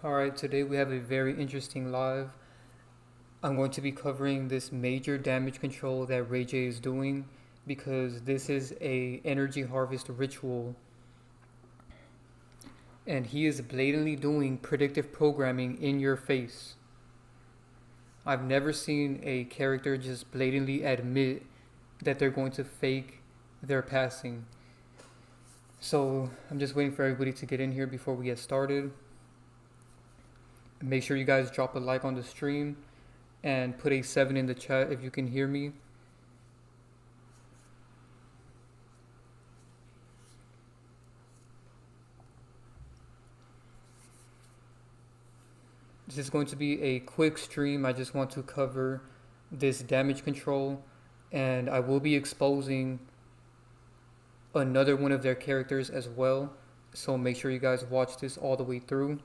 Alright, today we have a very interesting live. I'm going to be covering this major damage control that RayJ is doing because this is a energy harvest ritual and he is blatantly doing predictive programming in your face. I've never seen a character just blatantly admit that they're going to fake their passing. So I'm just waiting for everybody to get in here before we get started. Make sure you guys drop a like on the stream and put a 7 in the chat if you can hear me. This is going to be a quick stream. I just want to cover this damage control, and I will be exposing another one of their characters as well. So make sure you guys watch this all the way through.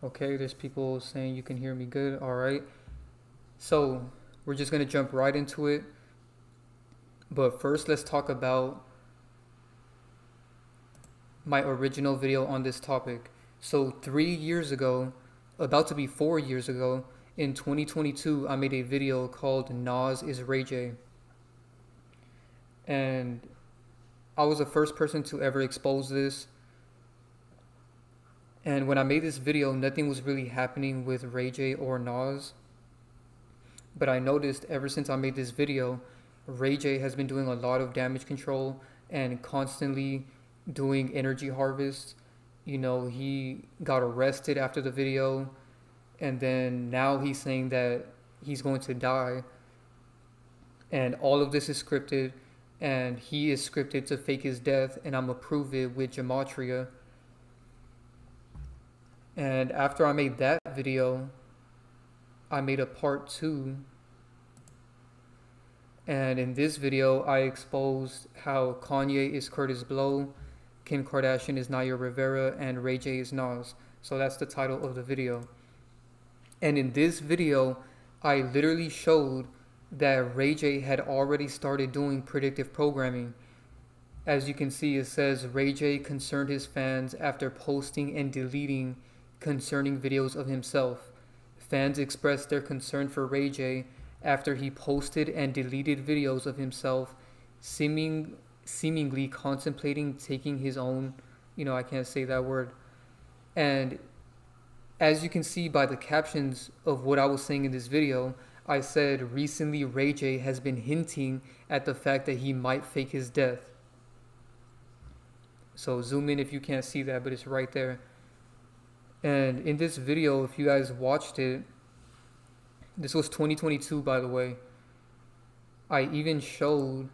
Okay, there's people saying you can hear me good. All right. So we're just going to jump right into it. But first, let's talk about my original video on this topic. So 3 years ago, about to be 4 years ago, in 2022, I made a video called Nas is RayJ. And I was the first person to ever expose this. And when I made this video, nothing was really happening with RayJ or Nas. But I noticed ever since I made this video, RayJ has been doing a lot of damage control and constantly doing energy harvest. You know, he got arrested after the video, and then now he's saying that he's going to die. And all of this is scripted, and he is scripted to fake his death, and I'm gonna prove it with gematria. And after I made that video, I made a part 2. And in this video, I exposed how Kanye is Curtis Blow, Kim Kardashian is Naya Rivera, and RayJ is Nas. So that's the title of the video. And in this video, I literally showed that RayJ had already started doing predictive programming. As you can see, it says RayJ concerned his fans after posting and deleting concerning videos of himself. Fans expressed their concern for RayJ after he posted and deleted videos of himself, seemingly contemplating taking his own, I can't say that word. And as you can see by the captions of what I was saying in this video, I said recently RayJ has been hinting at the fact that he might fake his death. So zoom in if you can't see that, but it's right there. And in this video, if you guys watched it, this was 2022, by the way. I even showed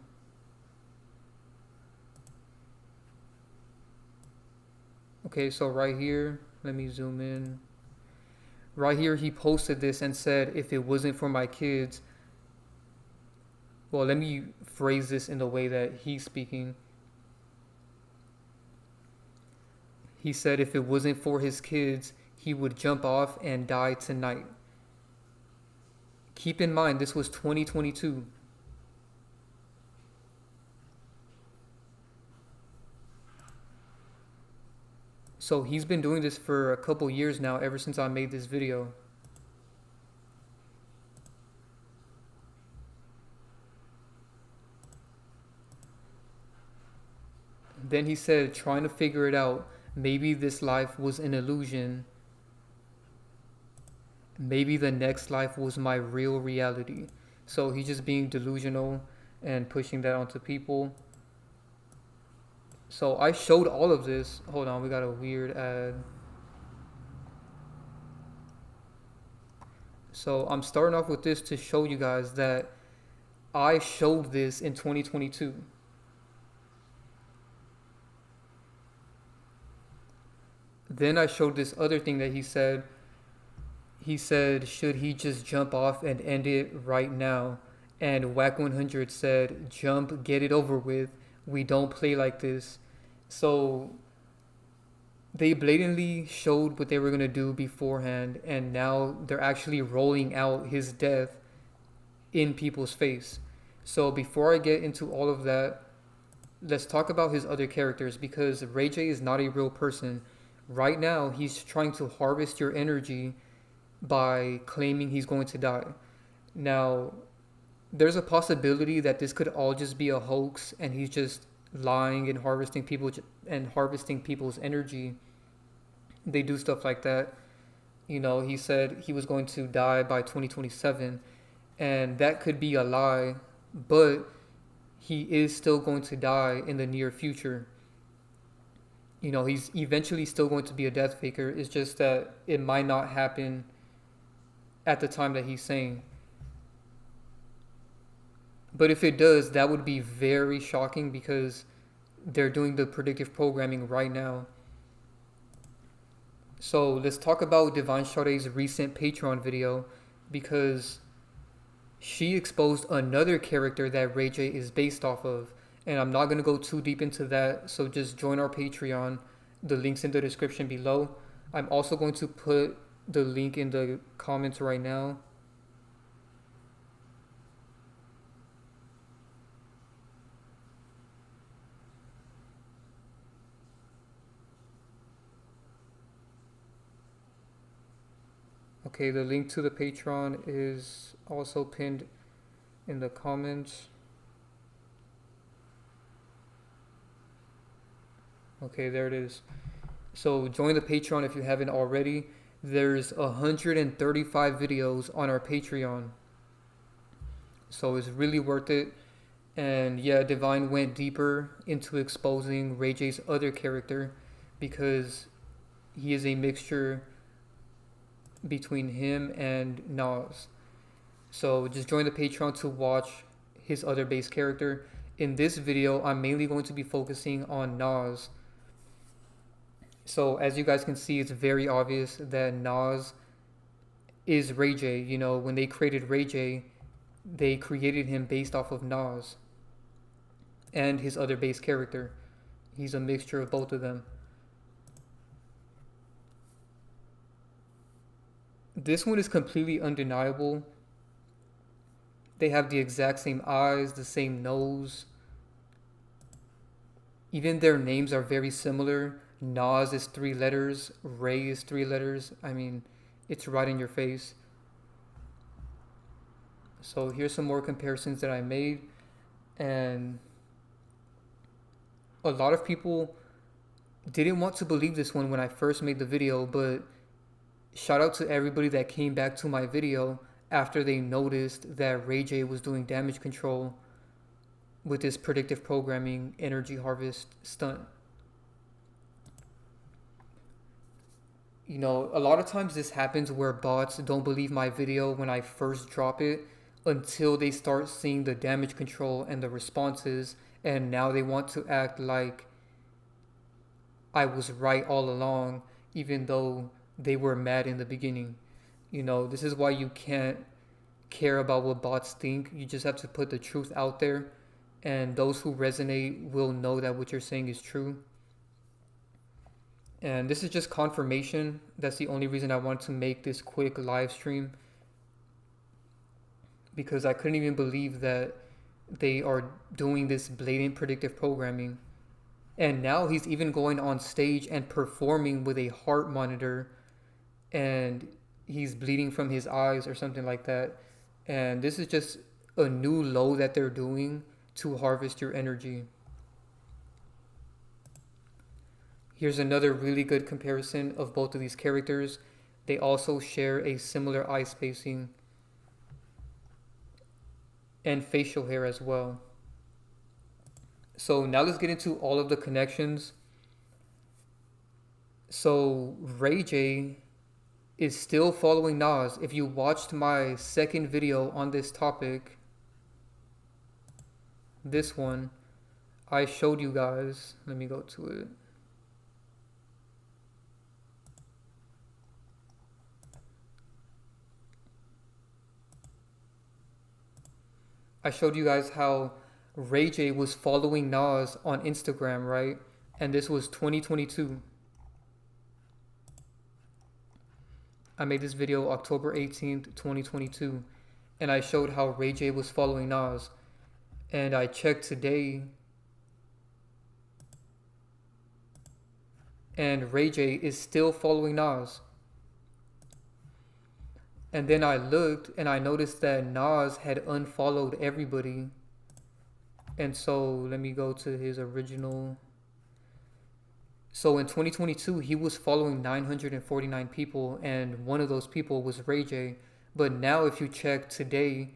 okay, so right here, let me zoom in. Right here, he posted this and said, if it wasn't for my kids, well, let me phrase this in the way that he's speaking. He said if it wasn't for his kids, he would jump off and die tonight. Keep in mind, this was 2022. So he's been doing this for a couple years now, ever since I made this video. Then he said, trying to figure it out. Maybe this life was an illusion. Maybe the next life was my real reality. So he's just being delusional and pushing that onto people. So I showed all of this. Hold on, we got a weird ad. So I'm starting off with this to show you guys that I showed this in 2022. Then I showed this other thing that he said. He said, should he just jump off and end it right now? And Whack 100 said, jump, get it over with. We don't play like this. So they blatantly showed what they were going to do beforehand, and now they're actually rolling out his death in people's face. So before I get into all of that, let's talk about his other characters, because RayJ is not a real person. Right now, he's trying to harvest your energy by claiming he's going to die. Now, there's a possibility that this could all just be a hoax and he's just lying and harvesting people's energy. They do stuff like that. You know, he said he was going to die by 2027, and that could be a lie, but he is still going to die in the near future. You know, he's eventually still going to be a death faker. It's just that it might not happen at the time that he's saying. But if it does, that would be very shocking, because they're doing the predictive programming right now. So let's talk about Divine Sade's recent Patreon video, because she exposed another character that RayJ is based off of. And I'm not going to go too deep into that, so just join our Patreon. The link's in the description below. I'm also going to put the link in the comments right now. Okay, the link to the Patreon is also pinned in the comments. Okay, there it is. So join the Patreon if you haven't already. There's 135 videos on our Patreon. So it's really worth it. And yeah, Divine went deeper into exposing RayJ's other character, because he is a mixture between him and Nas. So just join the Patreon to watch his other base character. In this video, I'm mainly going to be focusing on Nas. So as you guys can see, it's very obvious that Nas is RayJ. You know, when they created RayJ, they created him based off of Nas and his other base character. He's a mixture of both of them. This one is completely undeniable. They have the exact same eyes, the same nose. Even their names are very similar. Nas is 3 letters, Ray is 3 letters. I mean, it's right in your face. So here's some more comparisons that I made. And a lot of people didn't want to believe this one when I first made the video, but shout out to everybody that came back to my video after they noticed that RayJ was doing damage control with this predictive programming energy harvest stunt. You know, a lot of times this happens where bots don't believe my video when I first drop it until they start seeing the damage control and the responses, and now they want to act like I was right all along, even though they were mad in the beginning. You know, this is why you can't care about what bots think. You just have to put the truth out there, and those who resonate will know that what you're saying is true. And this is just confirmation. That's the only reason I wanted to make this quick live stream, because I couldn't even believe that they are doing this blatant predictive programming. And now he's even going on stage and performing with a heart monitor, and he's bleeding from his eyes or something like that. And this is just a new low that they're doing to harvest your energy. Here's another really good comparison of both of these characters. They also share a similar eye spacing and facial hair as well. So now let's get into all of the connections. So RayJ is still following Nas. If you watched my second video on this topic, this one, I showed you guys, let me go to it. I showed you guys how RayJ was following Nas on Instagram, right? And this was 2022. I made this video October 18th, 2022. And I showed how RayJ was following Nas. And I checked today, and RayJ is still following Nas. And then I looked and I noticed that Nas had unfollowed everybody. And so let me go to his original. So in 2022, he was following 949 people, and one of those people was RayJ. But now if you check today,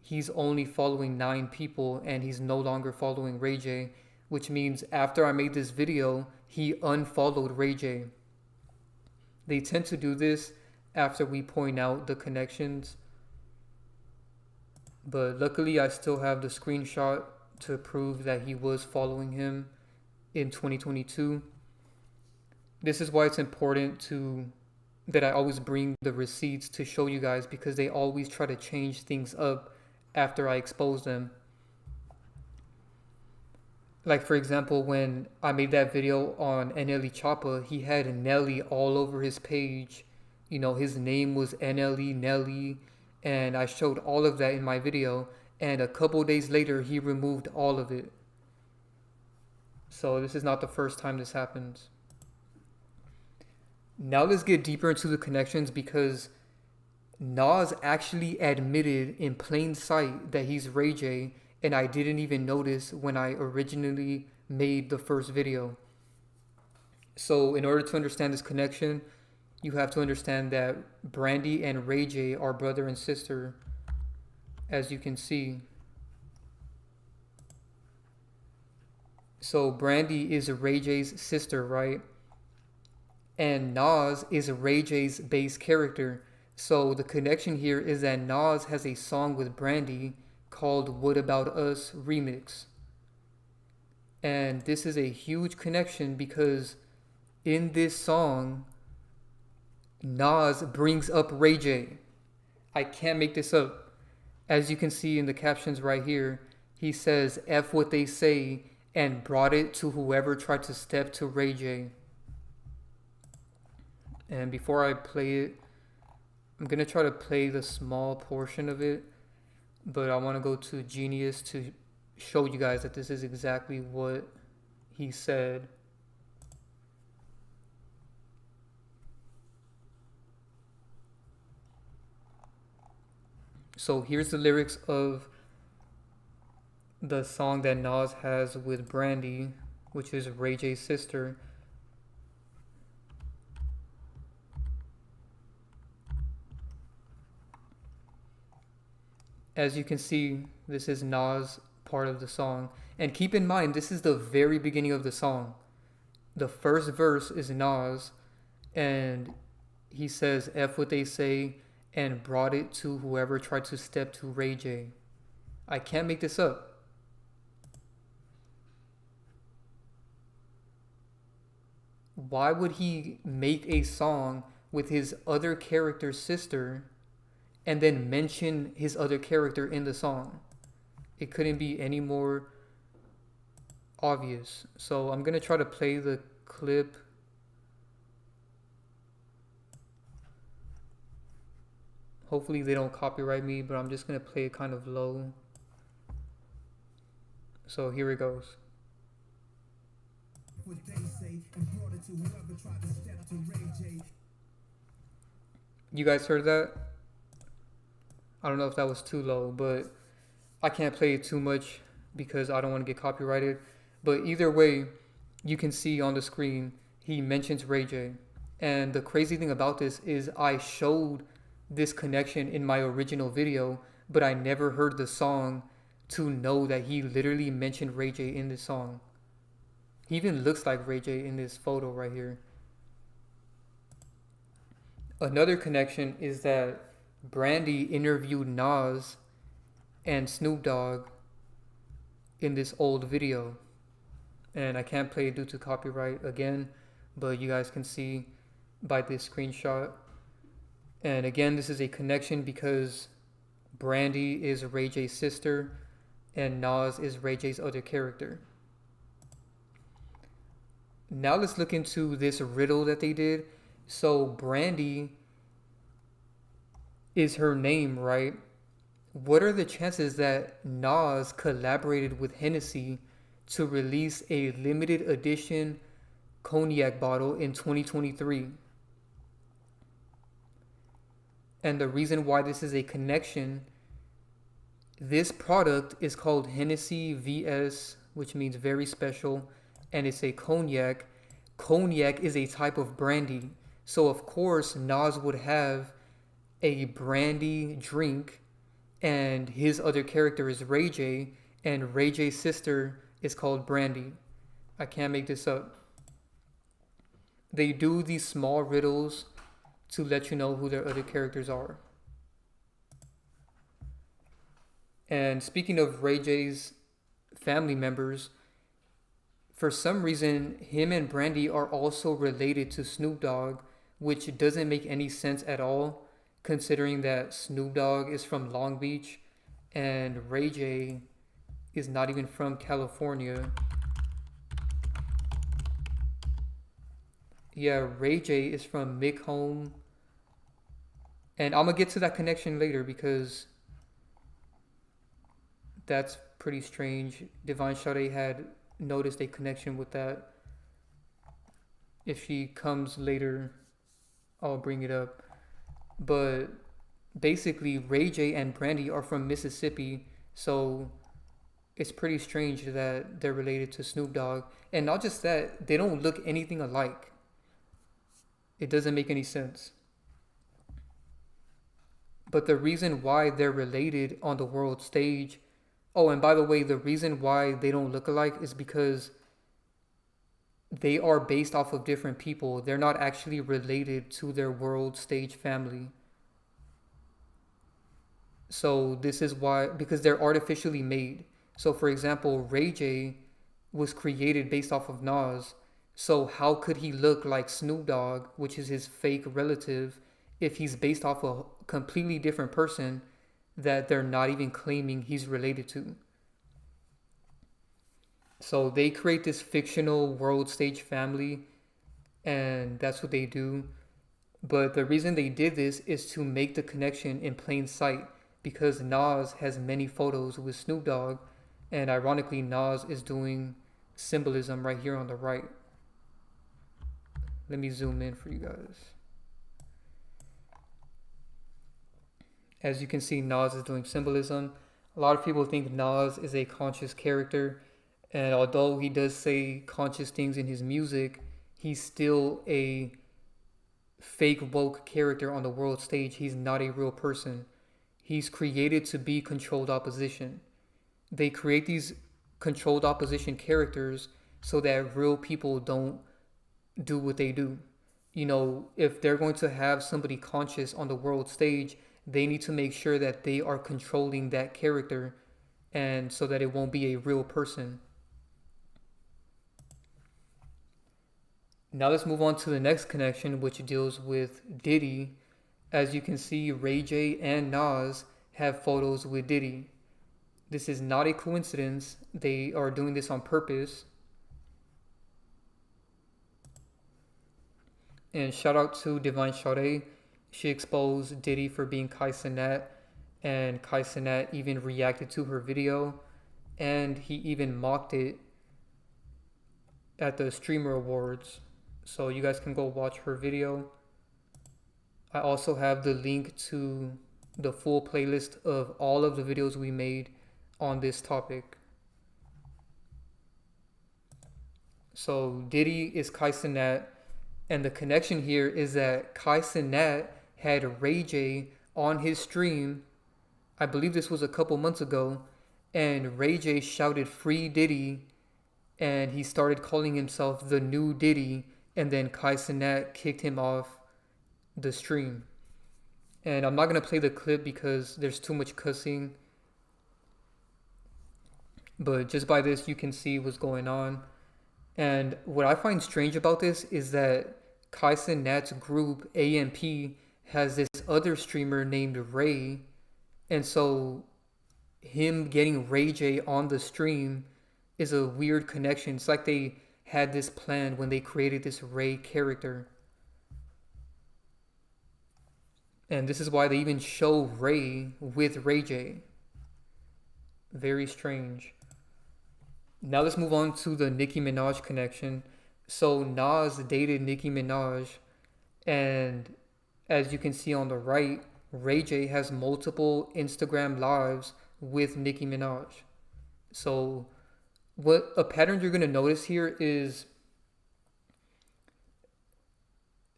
he's only following 9 people, and he's no longer following RayJ, which means after I made this video, he unfollowed RayJ. They tend to do this after we point out the connections. But luckily, I still have the screenshot to prove that he was following him in 2022. This is why it's important that I always bring the receipts to show you guys, because they always try to change things up after I expose them. Like for example, when I made that video on NLE Choppa, he had Nelly all over his page. You know, his name was NLE Nelly, and I showed all of that in my video, and a couple days later he removed all of it. So this is not the first time this happens. Now let's get deeper into the connections, because Nas actually admitted in plain sight that he's RayJ, and I didn't even notice when I originally made the first video. So in order to understand this connection, you have to understand that Brandy and RayJ are brother and sister, as you can see. So Brandy is RayJ's sister, right? And Nas is RayJ's base character. So the connection here is that Nas has a song with Brandy called What About Us Remix. And this is a huge connection because in this song, Nas brings up RayJ. I can't make this up. As you can see in the captions right here, he says, F what they say, and brought it to whoever tried to step to RayJ. And before I play it, I'm going to try to play the small portion of it, but I want to go to Genius to show you guys that this is exactly what he said. So here's the lyrics of the song that Nas has with Brandy, which is RayJ's sister. As you can see, this is Nas' part of the song. And keep in mind, this is the very beginning of the song. The first verse is Nas, and he says, F what they say, and brought it to whoever tried to step to RayJ. I can't make this up. Why would he make a song with his other character's sister and then mention his other character in the song? It couldn't be any more obvious. So I'm gonna try to play the clip. Hopefully they don't copyright me, but I'm just gonna play it kind of low. So here it goes. You guys heard that? I don't know if that was too low, but I can't play it too much because I don't want to get copyrighted. But either way, you can see on the screen, he mentions RayJ. And the crazy thing about this is I showed this connection in my original video, but I never heard the song to know that he literally mentioned RayJ in this song. He even looks like RayJ in this photo right here. Another connection is that Brandy interviewed Nas and Snoop Dogg in this old video. And I can't play it due to copyright again, but you guys can see by this screenshot. And again, this is a connection because Brandy is RayJ's sister and Nas is RayJ's other character. Now let's look into this riddle that they did. So Brandy is her name, right? What are the chances that Nas collaborated with Hennessy to release a limited edition cognac bottle in 2023. And the reason why this is a connection, this product is called Hennessy VS, which means very special, and it's a cognac. Cognac is a type of brandy. So of course Nas would have a brandy drink, and his other character is RayJ, and RayJ's sister is called Brandy. I can't make this up. They do these small riddles to let you know who their other characters are. And speaking of RayJ's family members, for some reason, him and Brandy are also related to Snoop Dogg, which doesn't make any sense at all, considering that Snoop Dogg is from Long Beach and RayJ is not even from California. Yeah, RayJ is from Macomb. And I'm gonna get to that connection later because that's pretty strange. Divine Sade had noticed a connection with that. If she comes later, I'll bring it up. But basically, RayJ and Brandy are from Mississippi, so it's pretty strange that they're related to Snoop Dogg. And not just that, they don't look anything alike. It doesn't make any sense. But the reason why they're related on the world stage, oh, and by the way, the reason why they don't look alike is because they are based off of different people. They're not actually related to their world stage family. So this is why, because they're artificially made. So for example, RayJ was created based off of Nas. So how could he look like Snoop Dogg, which is his fake relative, if he's based off a completely different person that they're not even claiming he's related to? So they create this fictional world stage family, and that's what they do. But the reason they did this is to make the connection in plain sight, because Nas has many photos with Snoop Dogg, and ironically Nas is doing symbolism right here on the right. Let me zoom in for you guys. As you can see, Nas is doing symbolism. A lot of people think Nas is a conscious character, and although he does say conscious things in his music, he's still a fake woke character on the world stage. He's not a real person. He's created to be controlled opposition. They create these controlled opposition characters so that real people don't do what they do. You know, if they're going to have somebody conscious on the world stage, they need to make sure that they are controlling that character, and so that it won't be a real person. Now let's move on to the next connection, which deals with Diddy. As you can see, RayJ and Nas have photos with Diddy. This is not a coincidence. They are doing this on purpose. And shout out to Divine Sade. She exposed Diddy for being Kai Cenat, and Kai Cenat even reacted to her video, and he even mocked it at the Streamer Awards. So you guys can go watch her video. I also have the link to the full playlist of all of the videos we made on this topic. So Diddy is Kai Cenat, and the connection here is that Kai Cenat had RayJ on his stream. I believe this was a couple months ago, and RayJ shouted "Free Diddy," and he started calling himself the new Diddy, and then Kai Cenat kicked him off the stream. And I'm not gonna play the clip because there's too much cussing, but just by this you can see what's going on. And what I find strange about this is that Kai Cenat's group AMP has this other streamer named Ray, and so him getting RayJ on the stream is a weird connection. It's like they had this plan when they created this Ray character. And this is why they even show Ray with RayJ. Very strange. Now let's move on to the Nicki Minaj connection. So Nas dated Nicki Minaj, and as you can see on the right, RayJ has multiple Instagram lives with Nicki Minaj. So what a pattern you're gonna notice here is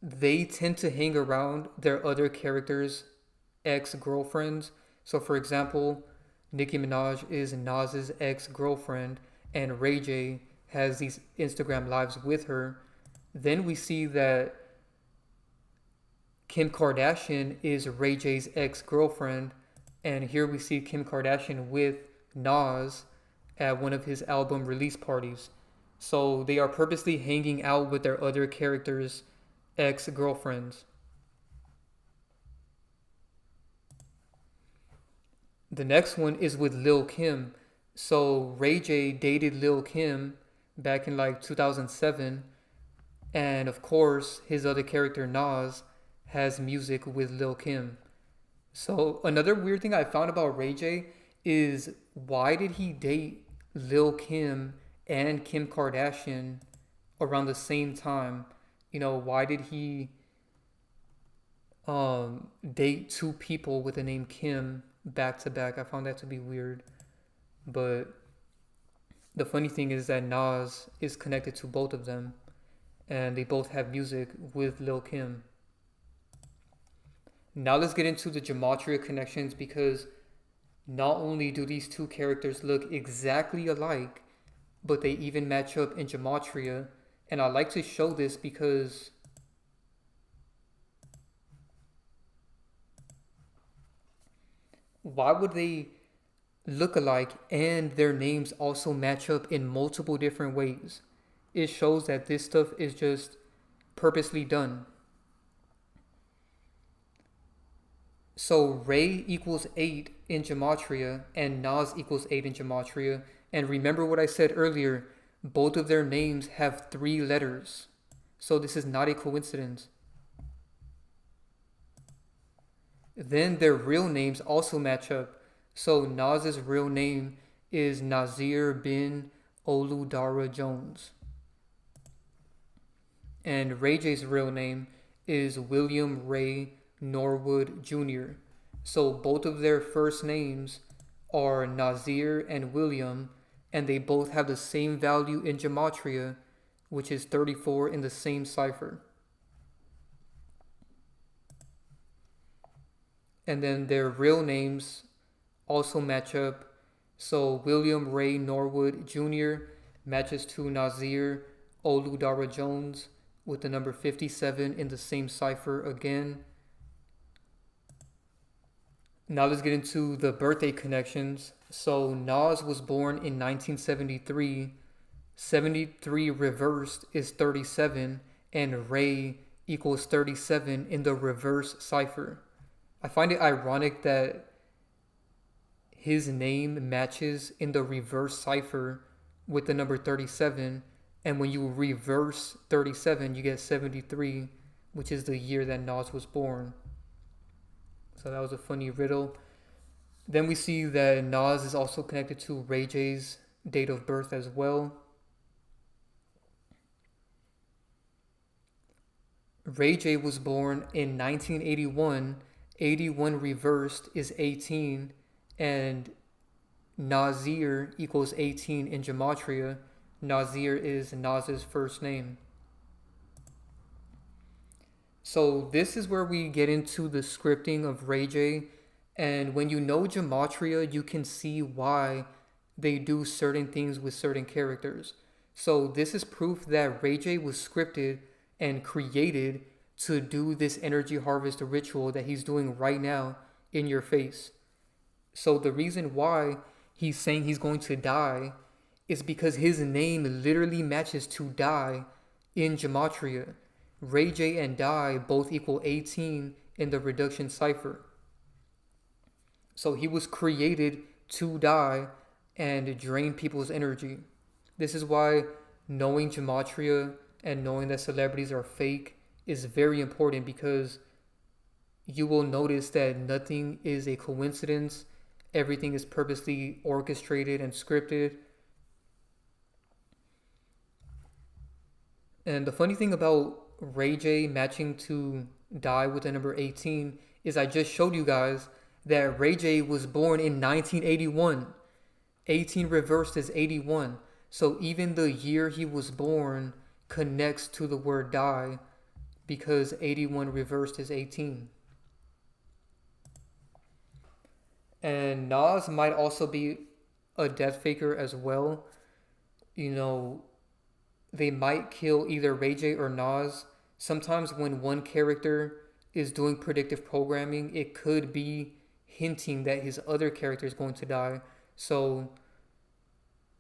they tend to hang around their other characters' ex-girlfriends. So for example, Nicki Minaj is Nas's ex-girlfriend, and RayJ has these Instagram lives with her. Then we see that Kim Kardashian is RayJ's ex-girlfriend, and here we see Kim Kardashian with Nas at one of his album release parties. So they are purposely hanging out with their other characters' ex-girlfriends. The next one is with Lil Kim. So RayJ dated Lil Kim back in like 2007, and of course his other character Nas has music with Lil Kim. So another weird thing I found about RayJ is why did he date Lil Kim and Kim Kardashian around the same time? You know, why did he date two people with the name Kim back to back? I found that to be weird. But the funny thing is that Nas is connected to both of them, and they both have music with Lil Kim. Now let's get into the gematria connections, because not only do these two characters look exactly alike, but they even match up in gematria. And I like to show this because why would they look alike and their names also match up in multiple different ways? It shows that this stuff is just purposely done. So Ray equals 8 in gematria and Nas equals 8 in gematria. And remember what I said earlier, both of their names have 3 letters. So this is not a coincidence. Then their real names also match up. So Nas's real name is Nasir bin Oludara Jones. And RayJ's real name is William Ray Norwood Jr. So both of their first names are Nasir and William, and they both have the same value in gematria, which is 34 in the same cipher. And then their real names also match up. So William Ray Norwood Jr. matches to Nasir Oludara Jones with the number 57 in the same cipher again. Now let's get into the birthday connections. So Nas was born in 1973. 73 reversed is 37, and Ray equals 37 in the reverse cipher. I find it ironic that his name matches in the reverse cipher with the number 37, and when you reverse 37, you get 73, which is the year that Nas was born. So that was a funny riddle. Then we see that Nas is also connected to RayJ's date of birth as well. RayJ was born in 1981. 81 reversed is 18, and Nasir equals 18 in gematria. Nasir is Nas's first name. So this is where we get into the scripting of RayJ, and when you know gematria, you can see why they do certain things with certain characters. So this is proof that RayJ was scripted and created to do this energy harvest ritual that he's doing right now in your face. So the reason why he's saying he's going to die is because his name literally matches to die in gematria. RayJ and die both equal 18 in the reduction cipher. So he was created to die and drain people's energy. This is why knowing gematria and knowing that celebrities are fake is very important, because you will notice that nothing is a coincidence. Everything is purposely orchestrated and scripted. And the funny thing about RayJ matching to die with the number 18 is I just showed you guys that RayJ was born in 1981. 18 reversed is 81. So even the year he was born connects to the word die because 81 reversed is 18. And Nas might also be a death faker as well. You know, they might kill either RayJ or Nas. Sometimes when one character is doing predictive programming, it could be hinting that his other character is going to die. So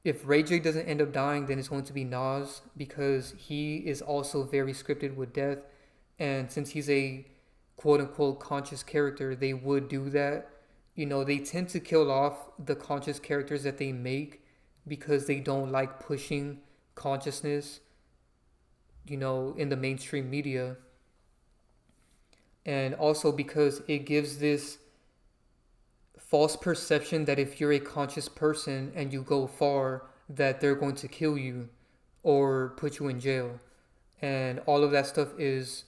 if RayJ doesn't end up dying, then it's going to be Nas because he is also very scripted with death. And since he's a quote unquote conscious character, they would do that. You know, they tend to kill off the conscious characters that they make because they don't like pushing consciousness, you know, in the mainstream media. And also because it gives this false perception that if you're a conscious person and you go far, that they're going to kill you or put you in jail. And all of that stuff is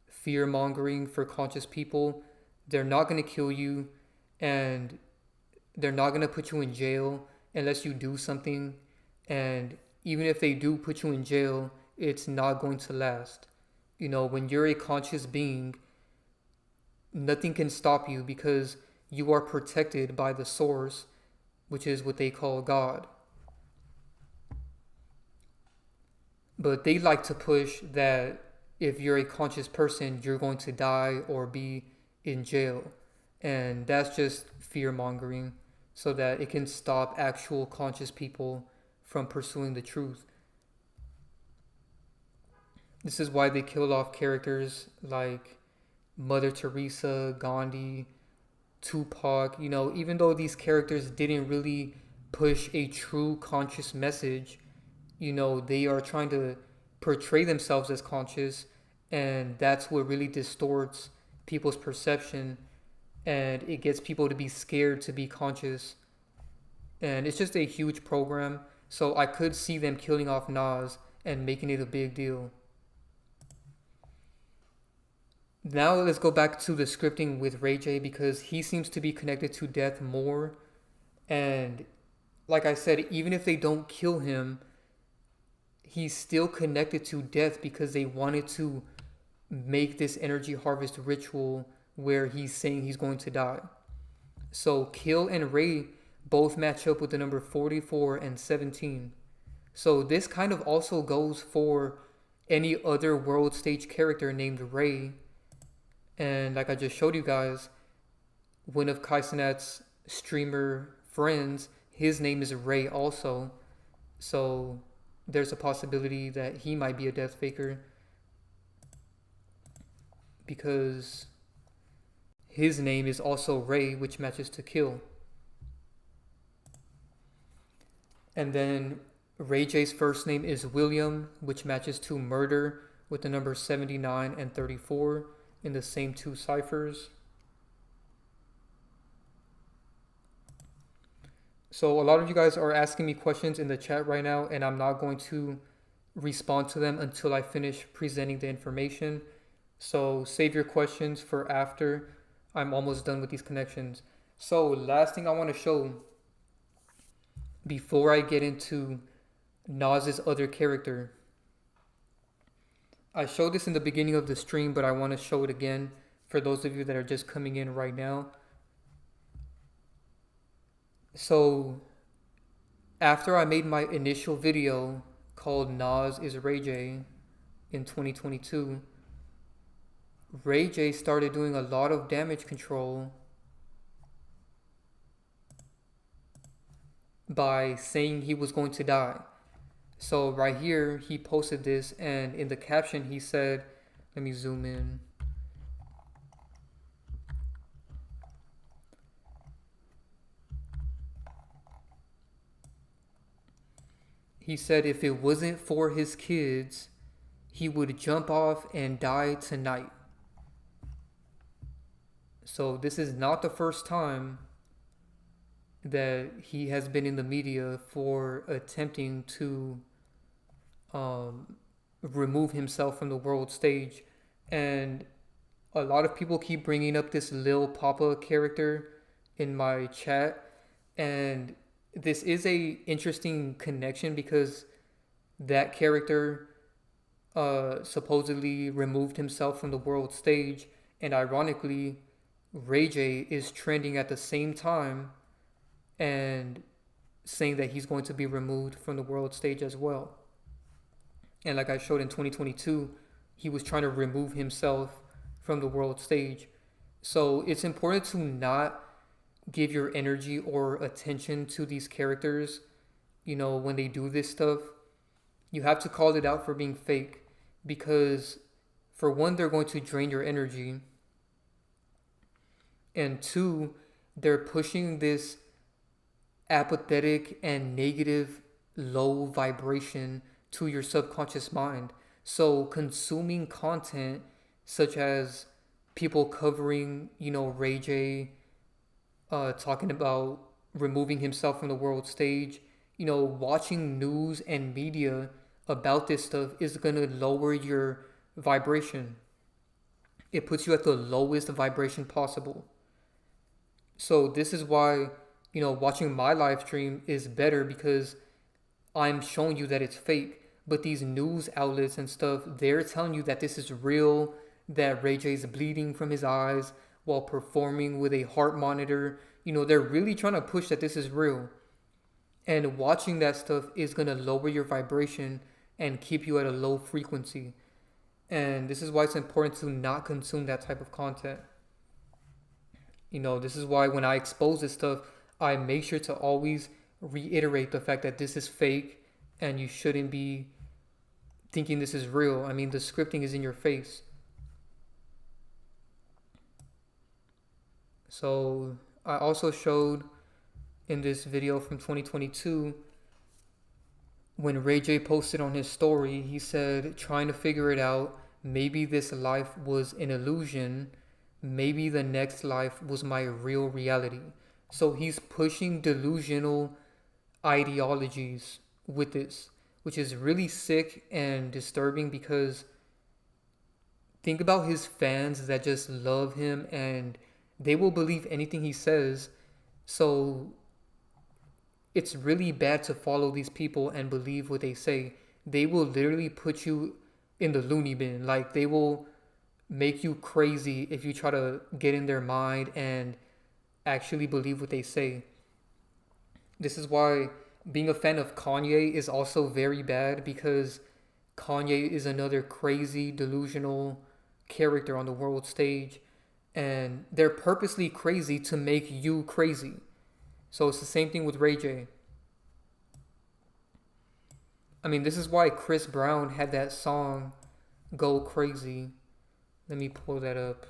fear mongering for conscious people. They're not going to kill you and they're not going to put you in jail unless you do something. And even if they do put you in jail, it's not going to last. You know, when you're a conscious being, nothing can stop you because you are protected by the source, which is what they call God. But they like to push that if you're a conscious person, you're going to die or be in jail. And that's just fear mongering so that it can stop actual conscious people from pursuing the truth. This is why they kill off characters like Mother Teresa, Gandhi, Tupac. You know, even though these characters didn't really push a true conscious message, you know, they are trying to portray themselves as conscious, and that's what really distorts people's perception, and it gets people to be scared to be conscious. And it's just a huge program, so I could see them killing off Nas and making it a big deal. Now let's go back to the scripting with RayJ because he seems to be connected to death more. And like I said, even if they don't kill him, he's still connected to death because they wanted to make this energy harvest ritual where he's saying he's going to die. So Kill and Ray both match up with the number 44 and 17. So this kind of also goes for any other world stage character named Ray. And like I just showed you guys, one of Kai Cenat's streamer friends, his name is Ray also. So there's a possibility that he might be a death faker because his name is also Ray, which matches to Kill. And then RayJ's first name is William, which matches to Murder with the number 79 and 34 in the same two ciphers. So a lot of you guys are asking me questions in the chat right now, and I'm not going to respond to them until I finish presenting the information. So save your questions for after I'm almost done with these connections. So last thing I want to show before I get into Nas's other character. I showed this in the beginning of the stream, but I want to show it again for those of you that are just coming in right now. So after I made my initial video called Nas is RayJ in 2022, RayJ started doing a lot of damage control by saying he was going to die. So right here, he posted this, and in the caption, he said, let me zoom in. He said if it wasn't for his kids, he would jump off and die tonight. So this is not the first time that he has been in the media for attempting to remove himself from the world stage. And a lot of people keep bringing up this Lil Papa character in my chat, and this is a interesting connection because that character supposedly removed himself from the world stage, and ironically, RayJ is trending at the same time and saying that he's going to be removed from the world stage as well. And like I showed in 2022, he was trying to remove himself from the world stage. So it's important to not give your energy or attention to these characters, when they do this stuff. You have to call it out for being fake because, for one, they're going to drain your energy. And two, they're pushing this apathetic and negative low vibration to your subconscious mind. So consuming content such as people covering, RayJ, talking about removing himself from the world stage, watching news and media about this stuff is going to lower your vibration. It puts you at the lowest vibration possible. So this is why, watching my live stream is better because I'm showing you that it's fake. But these news outlets and stuff, they're telling you that this is real, that RayJ is bleeding from his eyes while performing with a heart monitor. They're really trying to push that this is real. And watching that stuff is going to lower your vibration and keep you at a low frequency. And this is why it's important to not consume that type of content. This is why when I expose this stuff, I make sure to always reiterate the fact that this is fake and you shouldn't be thinking this is real. I mean, the scripting is in your face. So I also showed in this video from 2022 when RayJ posted on his story, he said, trying to figure it out, maybe this life was an illusion, maybe the next life was my real reality. So he's pushing delusional ideologies with this, which is really sick and disturbing because think about his fans that just love him and they will believe anything he says. So it's really bad to follow these people and believe what they say. They will literally put you in the loony bin. Like, they will make you crazy if you try to get in their mind and actually believe what they say. This is why being a fan of Kanye is also very bad, because Kanye is another crazy, delusional character on the world stage, and they're purposely crazy to make you crazy. So it's the same thing with RayJ. I mean, this is why Chris Brown had that song, Go Crazy. Let me pull that up.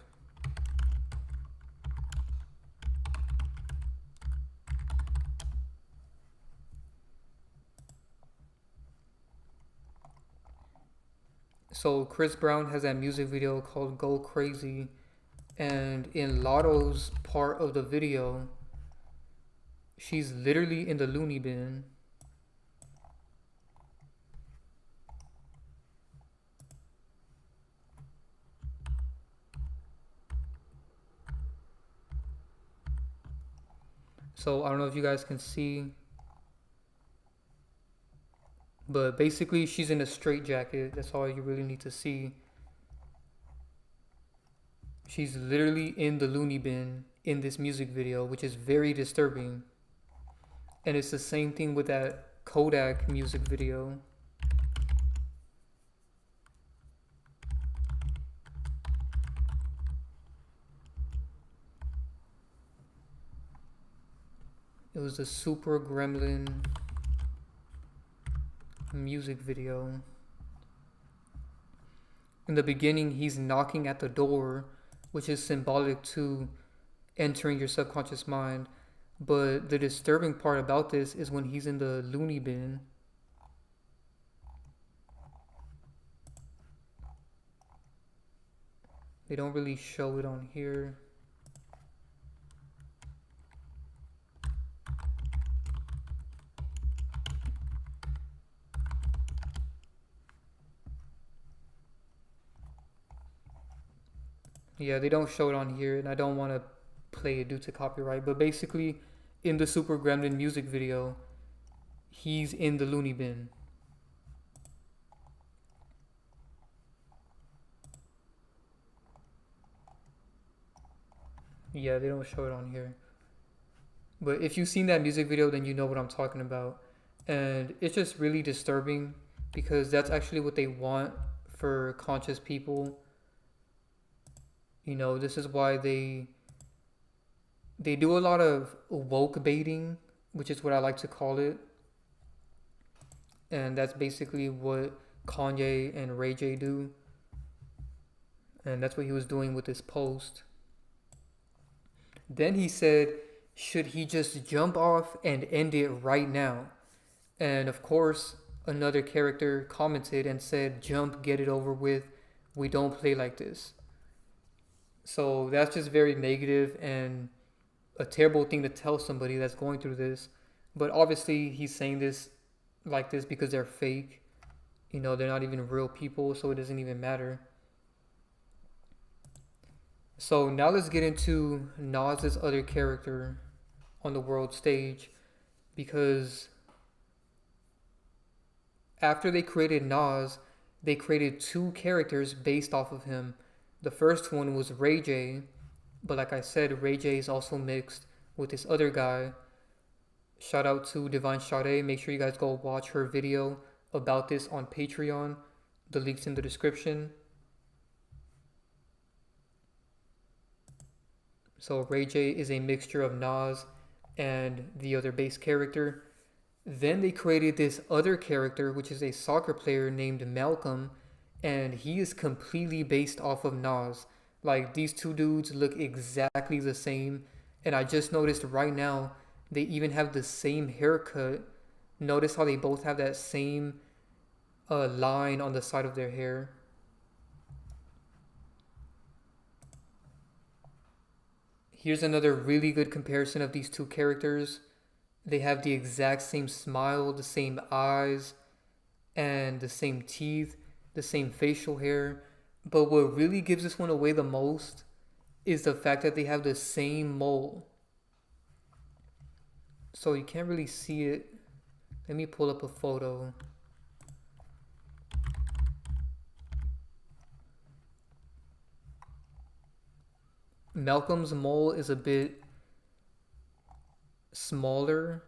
So Chris Brown has that music video called Go Crazy, and in Lotto's part of the video, she's literally in the loony bin. So I don't know if you guys can see, but basically she's in a straitjacket. That's all you really need to see. She's literally in the loony bin in this music video, which is very disturbing. And it's the same thing with that Kodak music video. It was a Super Gremlin music video. In the beginning, he's knocking at the door, which is symbolic to entering your subconscious mind. But the disturbing part about this is when he's in the loony bin. They don't really show it on here. Yeah, they don't show it on here, and I don't want to play it due to copyright. But basically, in the Super Gremlin music video, he's in the loony bin. Yeah, they don't show it on here. But if you've seen that music video, then you know what I'm talking about. And it's just really disturbing because that's actually what they want for conscious people. You know, this is why they do a lot of woke baiting, which is what I like to call it. And that's basically what Kanye and RayJ do. And that's what he was doing with this post. Then he said, should he just jump off and end it right now? And of course, another character commented and said, jump, get it over with. We don't play like this. So that's just very negative and a terrible thing to tell somebody that's going through this. But obviously, he's saying this like this because they're fake. You know, they're not even real people, so it doesn't even matter. So now let's get into Nas's other character on the world stage, because after they created Nas, they created two characters based off of him. The first one was RayJ, but like I said, RayJ is also mixed with this other guy. Shout out to Divine Sade. Make sure you guys go watch her video about this on Patreon. The link's in the description. So RayJ is a mixture of Nas and the other base character. Then they created this other character, which is a soccer player named Malcolm, and he is completely based off of Nas. Like, these two dudes look exactly the same, and I just noticed right now they even have the same haircut. Notice how they both have that same line on the side of their hair. Here's another really good comparison of these two characters. They have the exact same smile, the same eyes, and the same teeth, the same facial hair. But what really gives this one away the most is the fact that they have the same mole. So you can't really see it. Let me pull up a photo. Malcolm's mole is a bit smaller,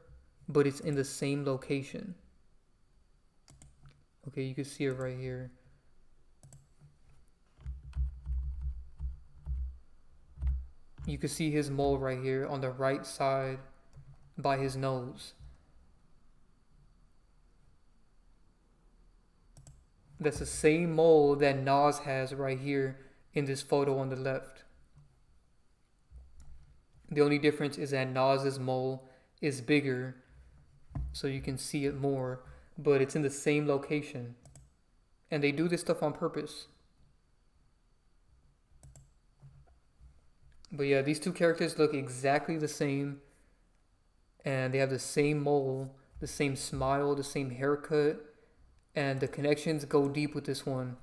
but it's in the same location. Okay, you can see it right here. You can see his mole right here on the right side by his nose. That's the same mole that Nas has right here in this photo on the left. The only difference is that Nas's mole is bigger, so you can see it more, but it's in the same location. And they do this stuff on purpose. But yeah, these two characters look exactly the same, and they have the same mole, the same smile, the same haircut, and the connections go deep with this one.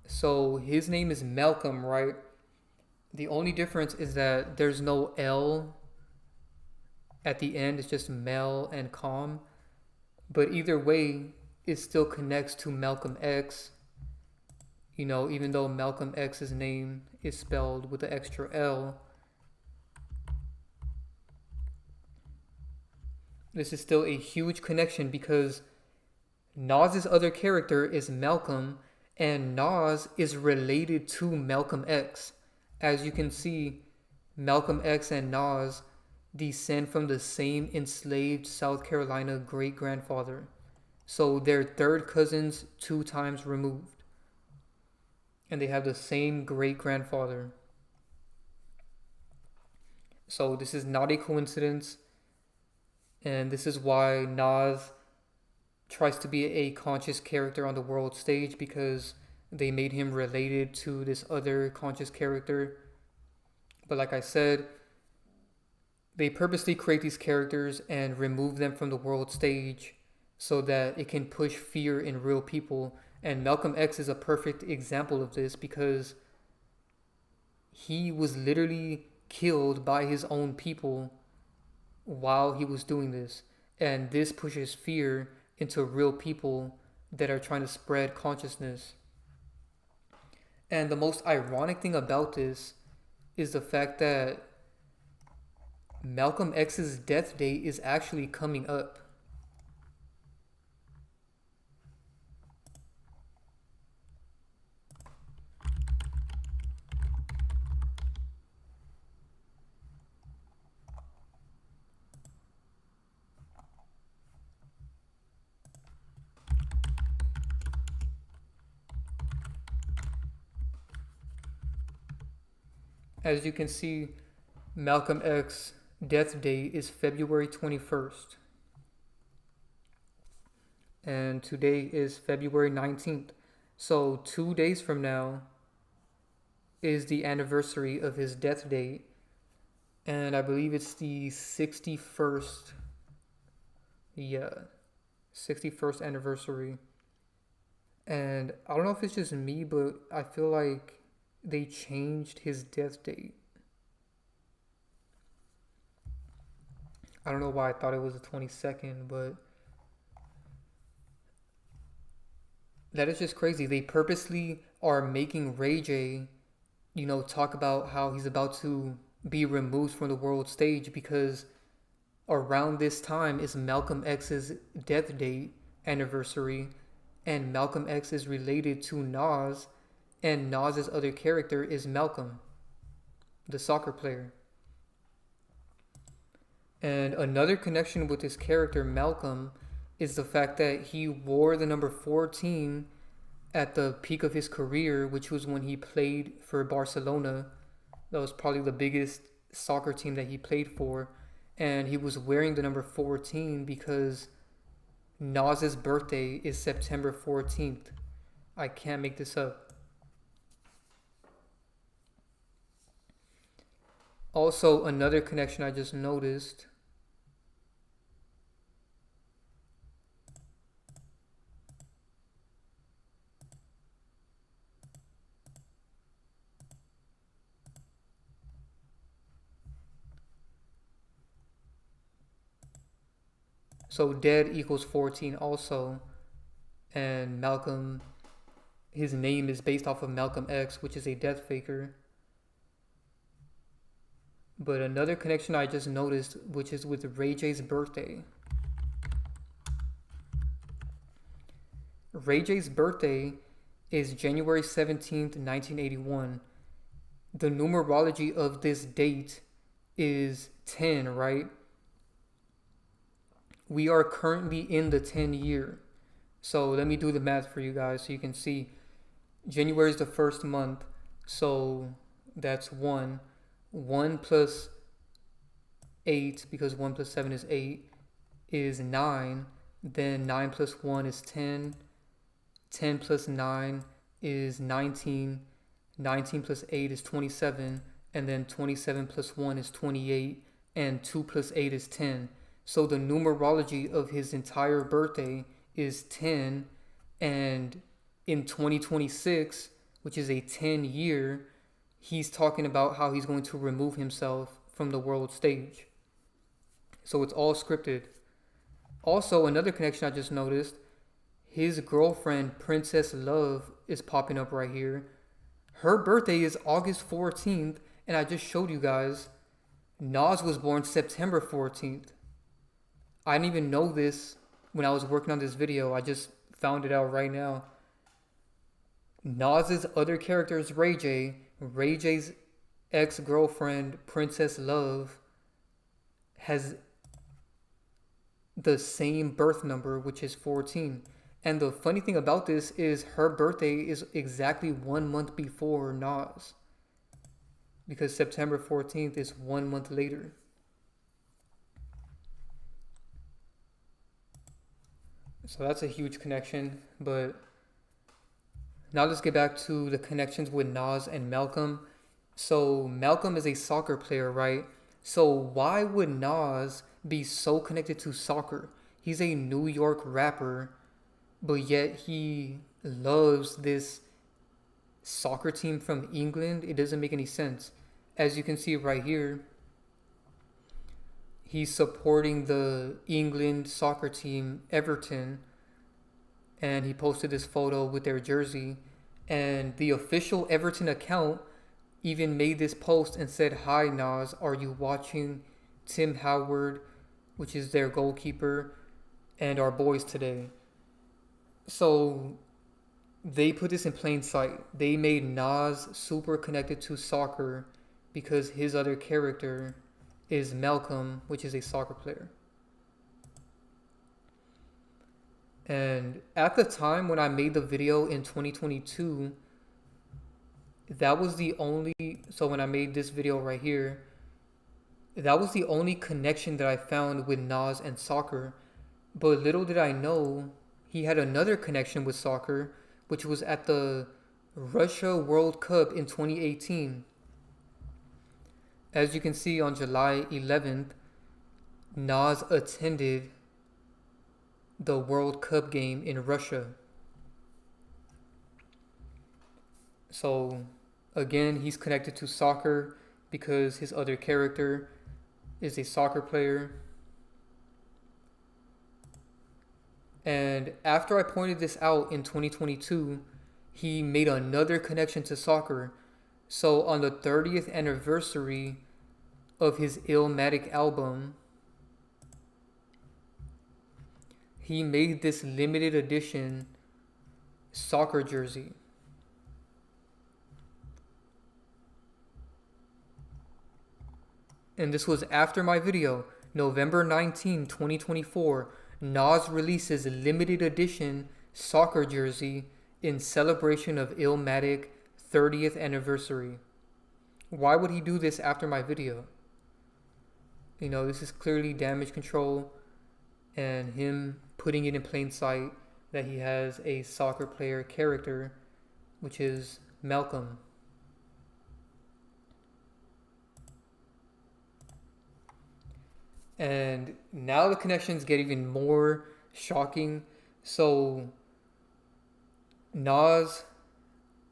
So his name is Malcolm, right? The only difference is that there's no L at the end. It's just Mel and Com. But either way, it still connects to Malcolm X. You know, even though Malcolm X's name is spelled with an extra L. This is still a huge connection because Nas's other character is Malcolm, and Nas is related to Malcolm X. As you can see, Malcolm X and Nas descend from the same enslaved South Carolina great-grandfather. So they're third cousins 2 times removed. And they have the same great-grandfather. So this is not a coincidence. And this is why Nas tries to be a conscious character on the world stage, because they made him related to this other conscious character. But like I said, they purposely create these characters and remove them from the world stage so that it can push fear in real people. And Malcolm X is a perfect example of this because he was literally killed by his own people while he was doing this. And this pushes fear into real people that are trying to spread consciousness. And the most ironic thing about this is the fact that Malcolm X's death date is actually coming up. As you can see, Malcolm X's death date is February 21st. And today is February 19th. So 2 days from now is the anniversary of his death date. And I believe it's the 61st. Yeah, 61st anniversary. And I don't know if it's just me, but I feel like they changed his death date. I don't know why I thought it was the 22nd, but that is just crazy. They purposely are making RayJ, talk about how he's about to be removed from the world stage because around this time is Malcolm X's death date anniversary, and Malcolm X is related to Nas, and Nas's other character is Malcolm, the soccer player. And another connection with this character, Malcolm, is the fact that he wore the number 14 at the peak of his career, which was when he played for Barcelona. That was probably the biggest soccer team that he played for. And he was wearing the number 14 because Nas's birthday is September 14th. I can't make this up. Also, another connection I just noticed. So dead equals 14 also. And Malcolm, his name is based off of Malcolm X, which is a death faker. But another connection I just noticed, which is with RayJ's birthday. RayJ's birthday is January 17th, 1981. The numerology of this date is 10, right? We are currently in the 10 year. So let me do the math for you guys so you can see. January is the first month. So that's 1. 1 plus 8, because 1 plus 7 is 8, is 9. Then 9 plus 1 is 10. 10 plus 9 is 19. 19 plus 8 is 27. And then 27 plus 1 is 28. And 2 plus 8 is 10. So the numerology of his entire birthday is 10. And in 2026, which is a 10 year, he's talking about how he's going to remove himself from the world stage. So it's all scripted. Also, another connection I just noticed, his girlfriend, Princess Love, is popping up right here. Her birthday is August 14th, and I just showed you guys, Nas was born September 14th. I didn't even know this when I was working on this video. I just found it out right now. Nas's other character is RayJ. RayJ's ex-girlfriend, Princess Love, has the same birth number, which is 14. And the funny thing about this is her birthday is exactly 1 month before Nas, because September 14th is 1 month later. So that's a huge connection. But now let's get back to the connections with Nas and Malcolm. So Malcolm is a soccer player, right? So why would Nas be so connected to soccer? He's a New York rapper, but yet he loves this soccer team from England. It doesn't make any sense. As you can see right here, he's supporting the England soccer team, Everton, and he posted this photo with their jersey. And the official Everton account even made this post and said, "Hi Nas, are you watching Tim Howard, which is their goalkeeper, and our boys today?" So they put this in plain sight. They made Nas super connected to soccer because his other character is Malcolm, which is a soccer player. And at the time when I made the video in 2022, that was the only, so when I made this video right here, that was the only connection that I found with Nas and soccer. But little did I know, he had another connection with soccer, which was at the Russia World Cup in 2018. As you can see, on July 11th, Nas attended the World Cup game in Russia. So again, he's connected to soccer because his other character is a soccer player. And after I pointed this out in 2022, he made another connection to soccer. So on the 30th anniversary of his Illmatic album, he made this limited edition soccer jersey. And this was after my video, November 19, 2024. Nas releases limited edition soccer jersey in celebration of Illmatic 30th anniversary. Why would he do this after my video? You know, this is clearly damage control and him putting it in plain sight that he has a soccer player character, which is Malcolm. And now the connections get even more shocking. So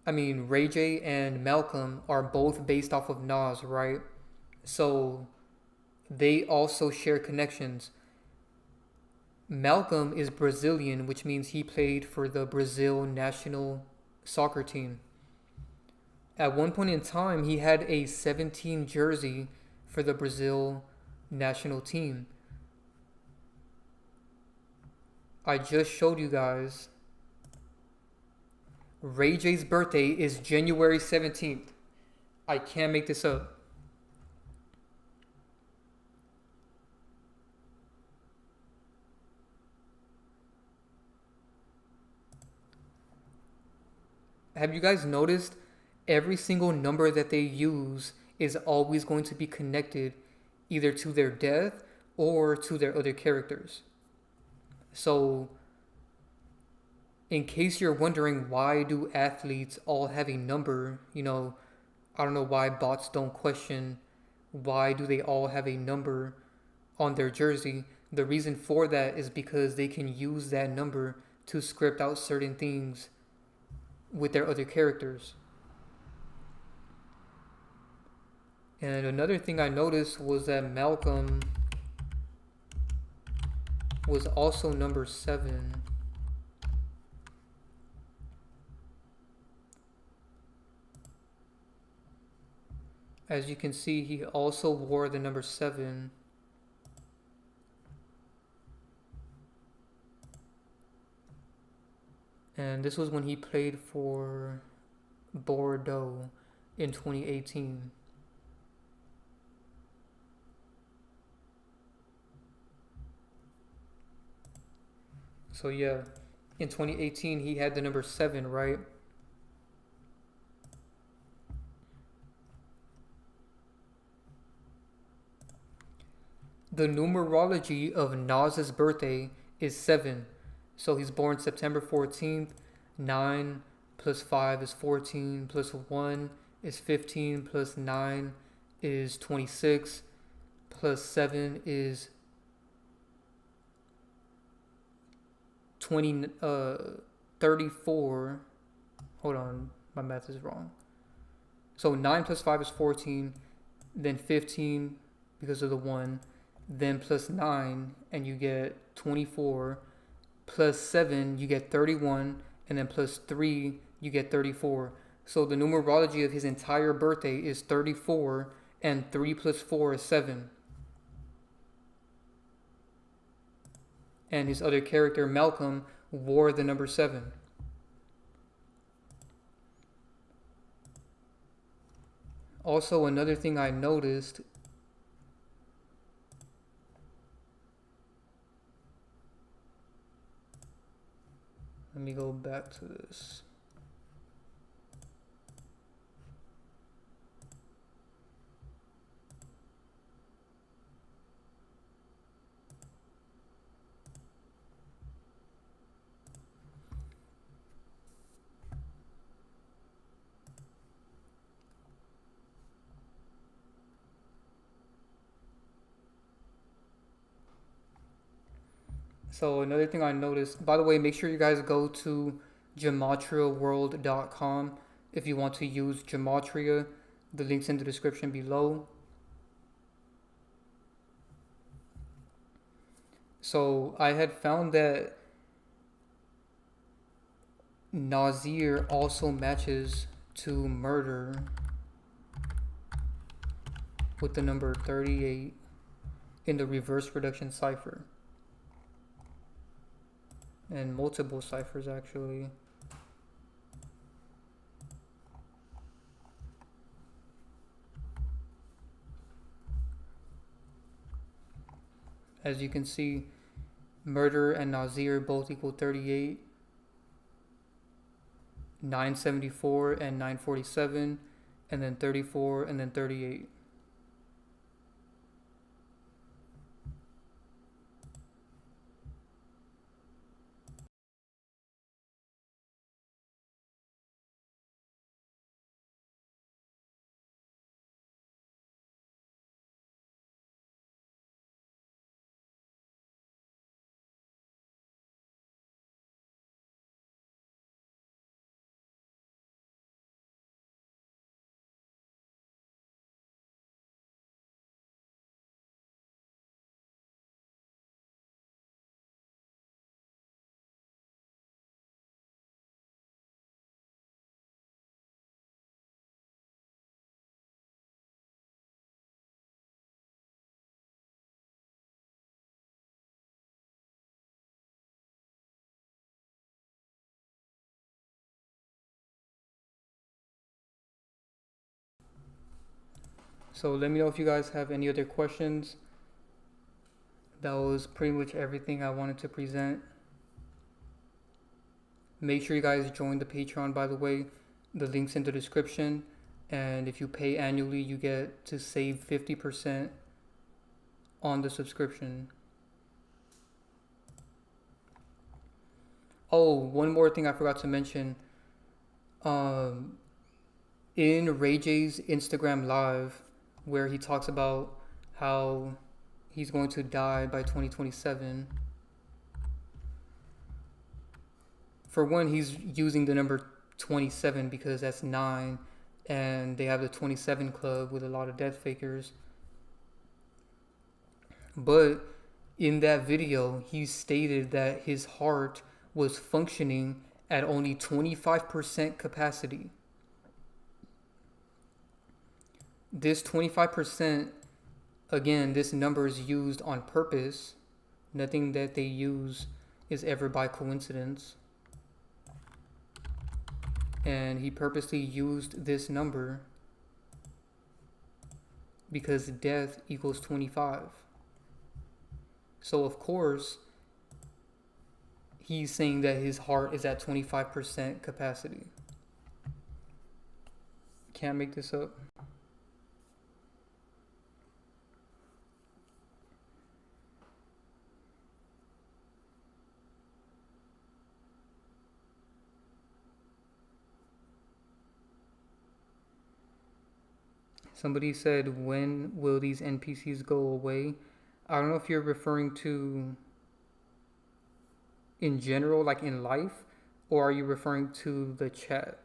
RayJ and Malcolm are both based off of Nas, right? So they also share connections. Malcolm is Brazilian, which means he played for the Brazil national soccer team. At one point in time, he had a 17 jersey for the Brazil national team. I just showed you guys. RayJ's birthday is January 17th. I can't make this up. Have you guys noticed every single number that they use is always going to be connected either to their death or to their other characters? So in case you're wondering, why do athletes all have a number? You know, I don't know why bots don't question why do they all have a number on their jersey. The reason for that is because they can use that number to script out certain things with their other characters. And another thing I noticed was that Malcolm was also number 7. As you can see, he also wore the number 7. And this was when he played for Bordeaux in 2018. So yeah, in 2018 he had the number 7, right? The numerology of Nas's birthday is 7. So he's born September 14th. 9 plus 5 is 14, plus 1 is 15, plus 9 is 26, plus 7 is 34. Hold on, my math is wrong. So 9 plus 5 is 14, then 15 because of the 1, then plus 9, and you get 24, plus 7, you get 31, and then plus 3, you get 34. So the numerology of his entire birthday is 34, and 3 plus 4 is 7. And his other character, Malcolm, wore the number 7. Also, another thing I noticed, let me go back to this. So another thing I noticed, by the way, make sure you guys go to gematriaworld.com if you want to use gematria. The link's in the description below. So I had found that Nasir also matches to murder with the number 38 in the reverse reduction cipher. And multiple ciphers, actually. As you can see, murder and Nasir both equal 38, 974 and 947, and then 34 and then 38. So let me know if you guys have any other questions. That was pretty much everything I wanted to present. Make sure you guys join the Patreon, by the way. The link's in the description. And if you pay annually, you get to save 50% on the subscription. Oh, one more thing I forgot to mention. In RayJ's Instagram Live, where he talks about how he's going to die by 2027. For one, he's using the number 27 because that's 9, and they have the 27 Club with a lot of death fakers. But in that video, he stated that his heart was functioning at only 25% capacity. This 25%, again, this number is used on purpose. Nothing that they use is ever by coincidence. And he purposely used this number because death equals 25. So of course, he's saying that his heart is at 25% capacity. Can't make this up. Somebody said, when will these NPCs go away? I don't know if you're referring to in general, like in life. Or are you referring to the chat?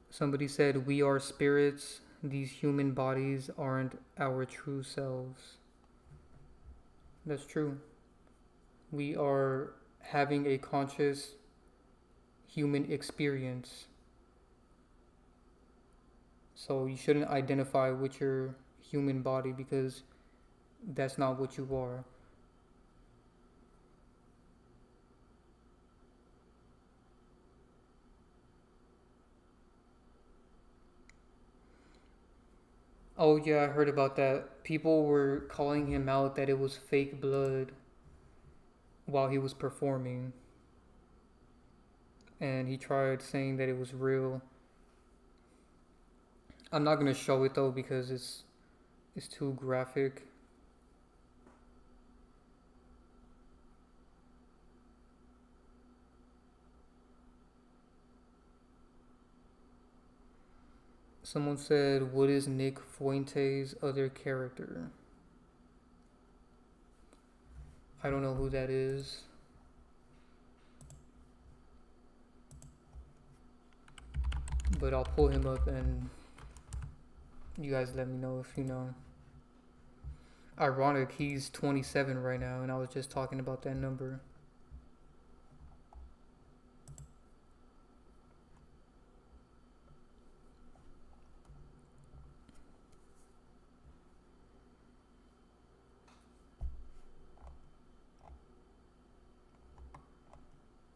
Somebody said, we are spirits. These human bodies aren't our true selves. That's true. We are having a conscious human experience. So you shouldn't identify with your human body because that's not what you are. Oh yeah, I heard about that. People were calling him out that it was fake blood while he was performing. And he tried saying that it was real. I'm not gonna show it though because it's too graphic. Someone said, what is Nick Fuente's other character? I don't know who that is. But I'll pull him up and you guys let me know if you know. Ironic, he's 27 right now, and I was just talking about that number.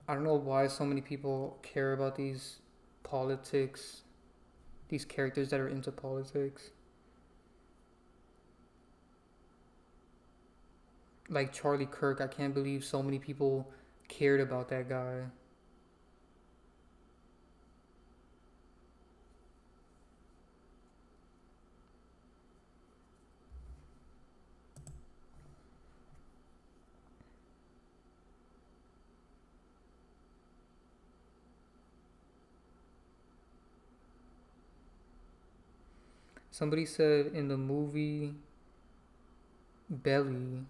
I don't know why so many people care about these politics, these characters that are into politics. Like Charlie Kirk, I can't believe so many people cared about that guy. Somebody said in the movie Belly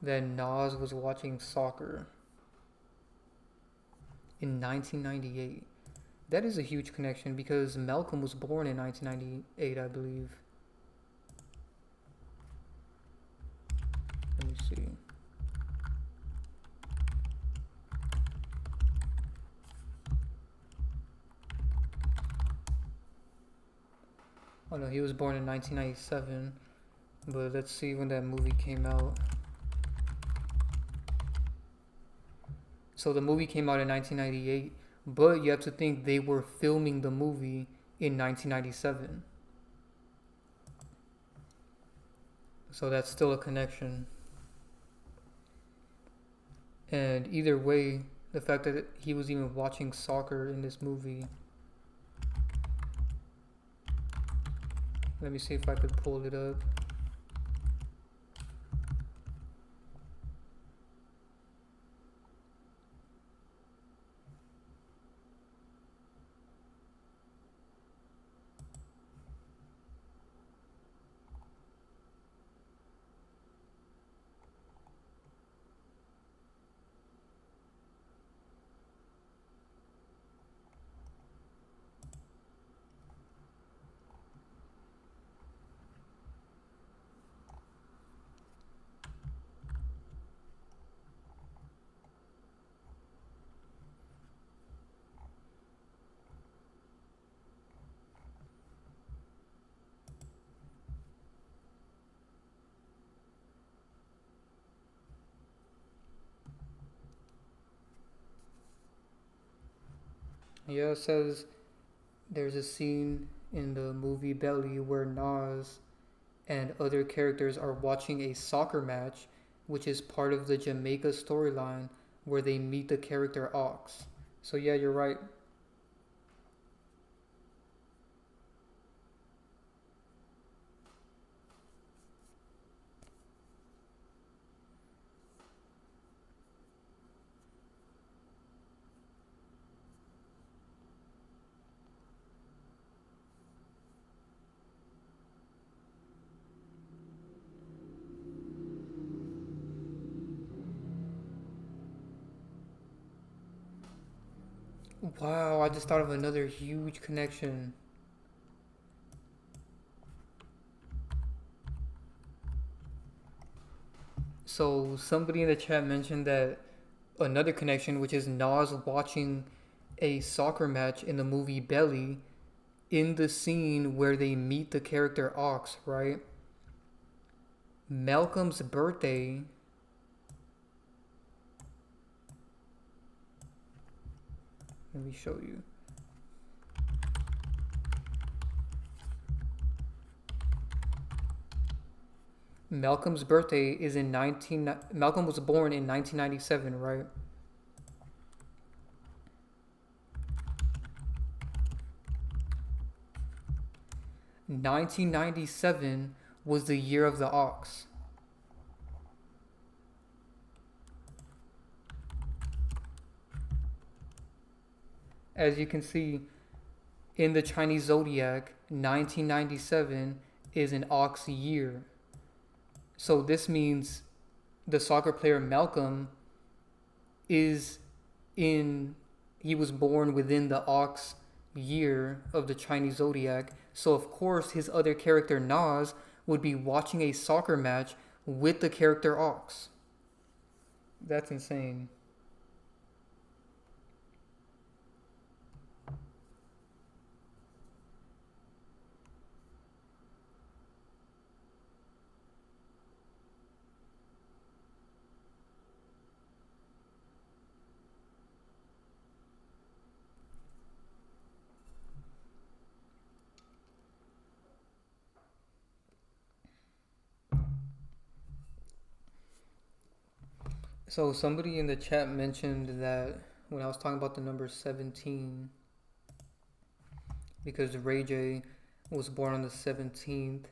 that Nas was watching soccer in 1998. That is a huge connection because Malcolm was born in 1998, I believe. Let me see. Oh no, he was born in 1997. But let's see when that movie came out. So the movie came out in 1998, but you have to think they were filming the movie in 1997. So that's still a connection. And either way, the fact that he was even watching soccer in this movie. Let me see if I could pull it up. Yeah, it says there's a scene in the movie Belly where Nas and other characters are watching a soccer match, which is part of the Jamaica storyline where they meet the character Ox. So yeah, you're right. Wow, I just thought of another huge connection. So somebody in the chat mentioned that another connection, which is Nas watching a soccer match in the movie Belly, in the scene where they meet the character Ox, right? Malcolm's birthday. Let me show you. Malcolm's birthday is in 19. Malcolm was born in 1997, right? 1997 was the year of the ox. As you can see, in the Chinese zodiac, 1997 is an ox year. So this means the soccer player Malcolm is he was born within the ox year of the Chinese zodiac. So of course his other character Nas would be watching a soccer match with the character Ox. That's insane. So somebody in the chat mentioned that when I was talking about the number 17, because RayJ was born on the 17th.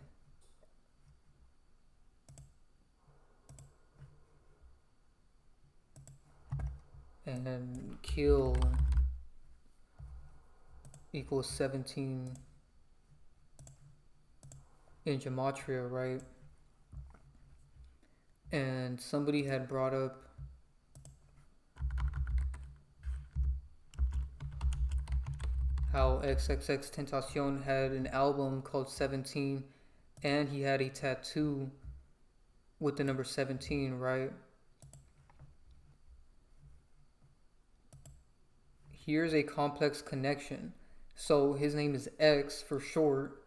And then kill equals 17 in gematria, right? And somebody had brought up how XXXTentacion had an album called 17 and he had a tattoo with the number 17, right? Here's a complex connection. So his name is X for short,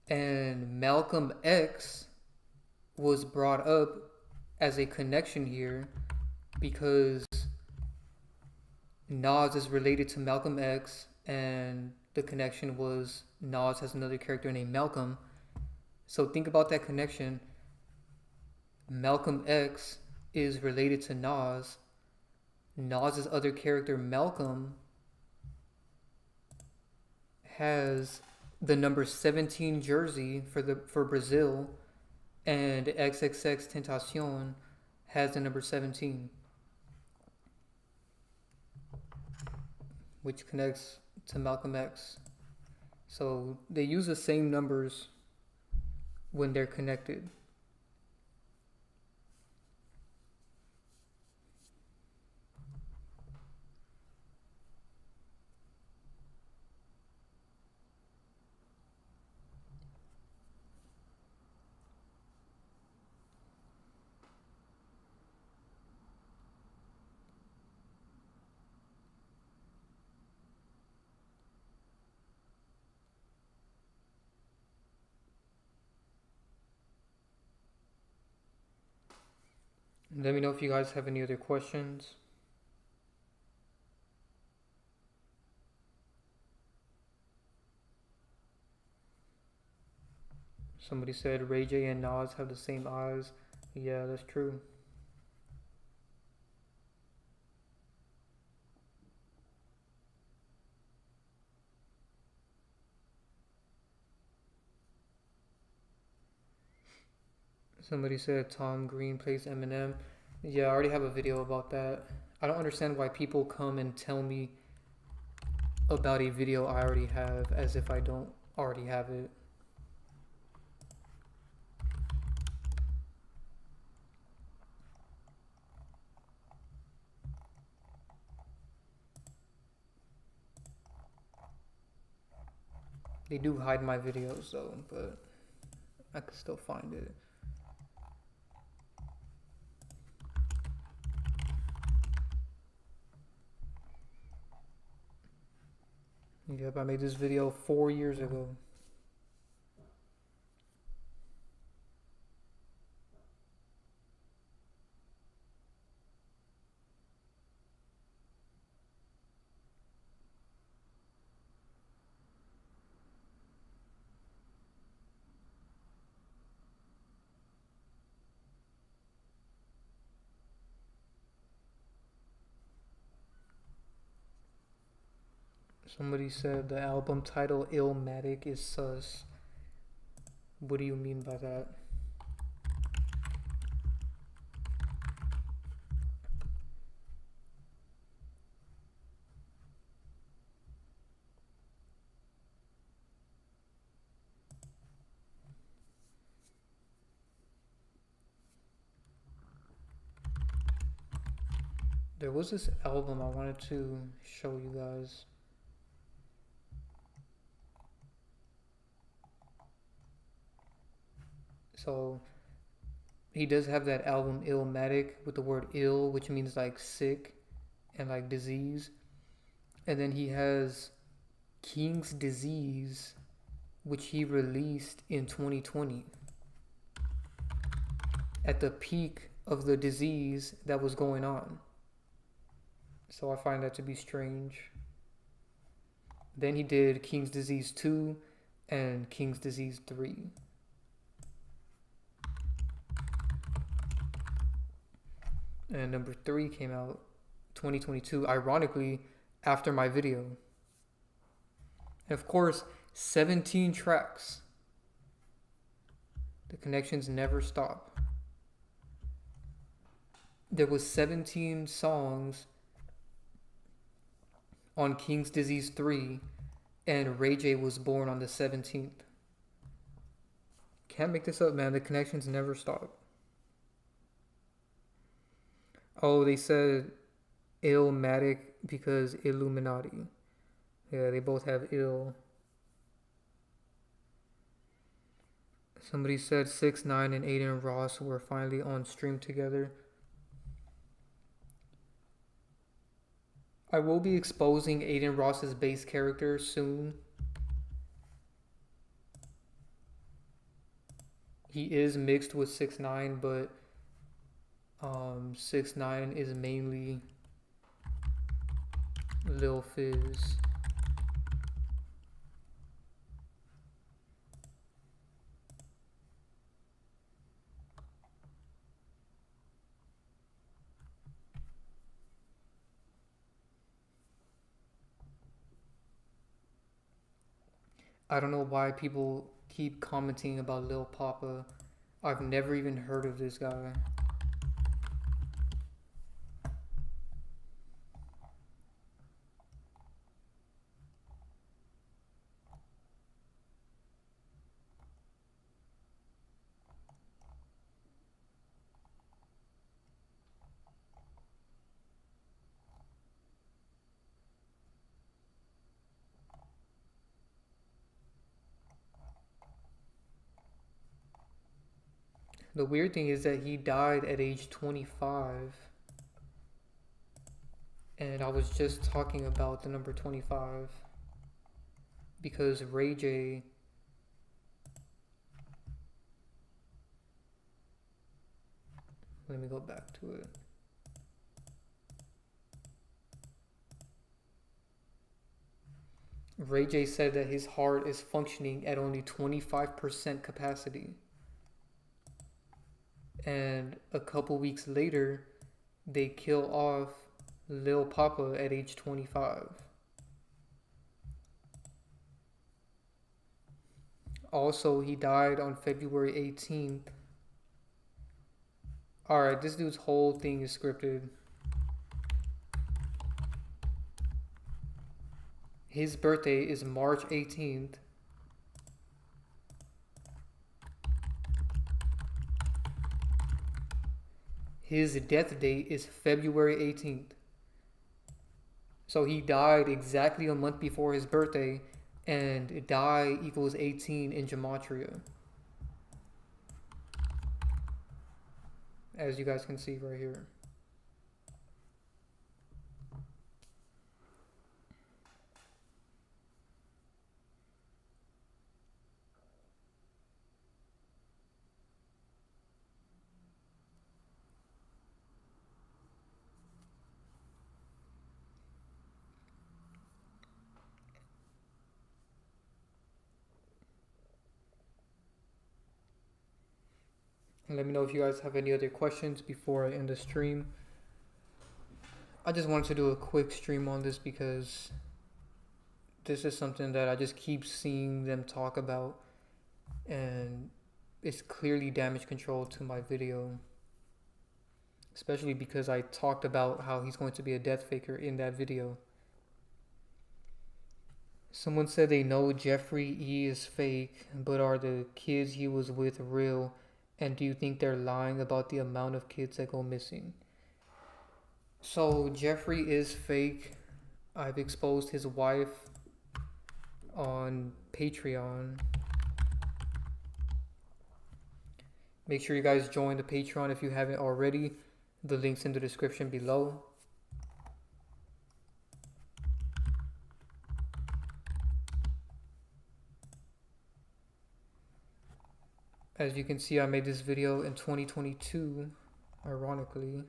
and Malcolm X was brought up as a connection here because Nas is related to Malcolm X, and the connection was Nas has another character named Malcolm. So think about that connection. Malcolm X is related to Nas. Nas's other character Malcolm has the number 17 jersey for Brazil, and XXXTentacion has the number 17, which connects to Malcolm X. So they use the same numbers when they're connected. Let me know if you guys have any other questions. Somebody said RayJ and Nas have the same eyes. Yeah, that's true. Somebody said Tom Green plays Eminem. Yeah, I already have a video about that. I don't understand why people come and tell me about a video I already have as if I don't already have it. They do hide my videos though, but I can still find it. Yep, I made this video 4 years ago. Somebody said the album title Illmatic is sus. What do you mean by that? There was this album I wanted to show you guys. So he does have that album Illmatic with the word ill, which means like sick and like disease. And then he has King's Disease, which he released in 2020 at the peak of the disease that was going on. So I find that to be strange. Then he did King's Disease 2 and King's Disease 3. And number 3 came out 2022, ironically, after my video. And of course, 17 tracks. The connections never stop. There was 17 songs on King's Disease 3, and RayJ was born on the 17th. Can't make this up, man. The connections never stop. Oh, they said Illmatic because Illuminati. Yeah, they both have ill. Somebody said 6ix9ine and Aiden Ross were finally on stream together. I will be exposing Aiden Ross's bass character soon. He is mixed with 6ix9ine, but 6ix9ine is mainly Lil Fizz. I don't know why people keep commenting about Lil Papa. I've never even heard of this guy. The weird thing is that he died at age 25. And I was just talking about the number 25. Because RayJ... Let me go back to it. RayJ said that his heart is functioning at only 25% capacity. And a couple weeks later, they kill off Lil Papa at age 25. Also, he died on February 18th. Alright, this dude's whole thing is scripted. His birthday is March 18th. His death date is February 18th. So he died exactly a month before his birthday, and die equals 18 in gematria, as you guys can see right here. And let me know if you guys have any other questions before I end the stream. I just wanted to do a quick stream on this because this is something that I just keep seeing them talk about, and it's clearly damage control to my video, especially because I talked about how he's going to be a death faker in that video. Someone said they know Jeffrey E is fake, but are the kids he was with real? And do you think they're lying about the amount of kids that go missing? So Jeffrey is fake. I've exposed his wife on Patreon. Make sure you guys join the Patreon if you haven't already. The link's in the description below. As you can see, I made this video in 2022, ironically.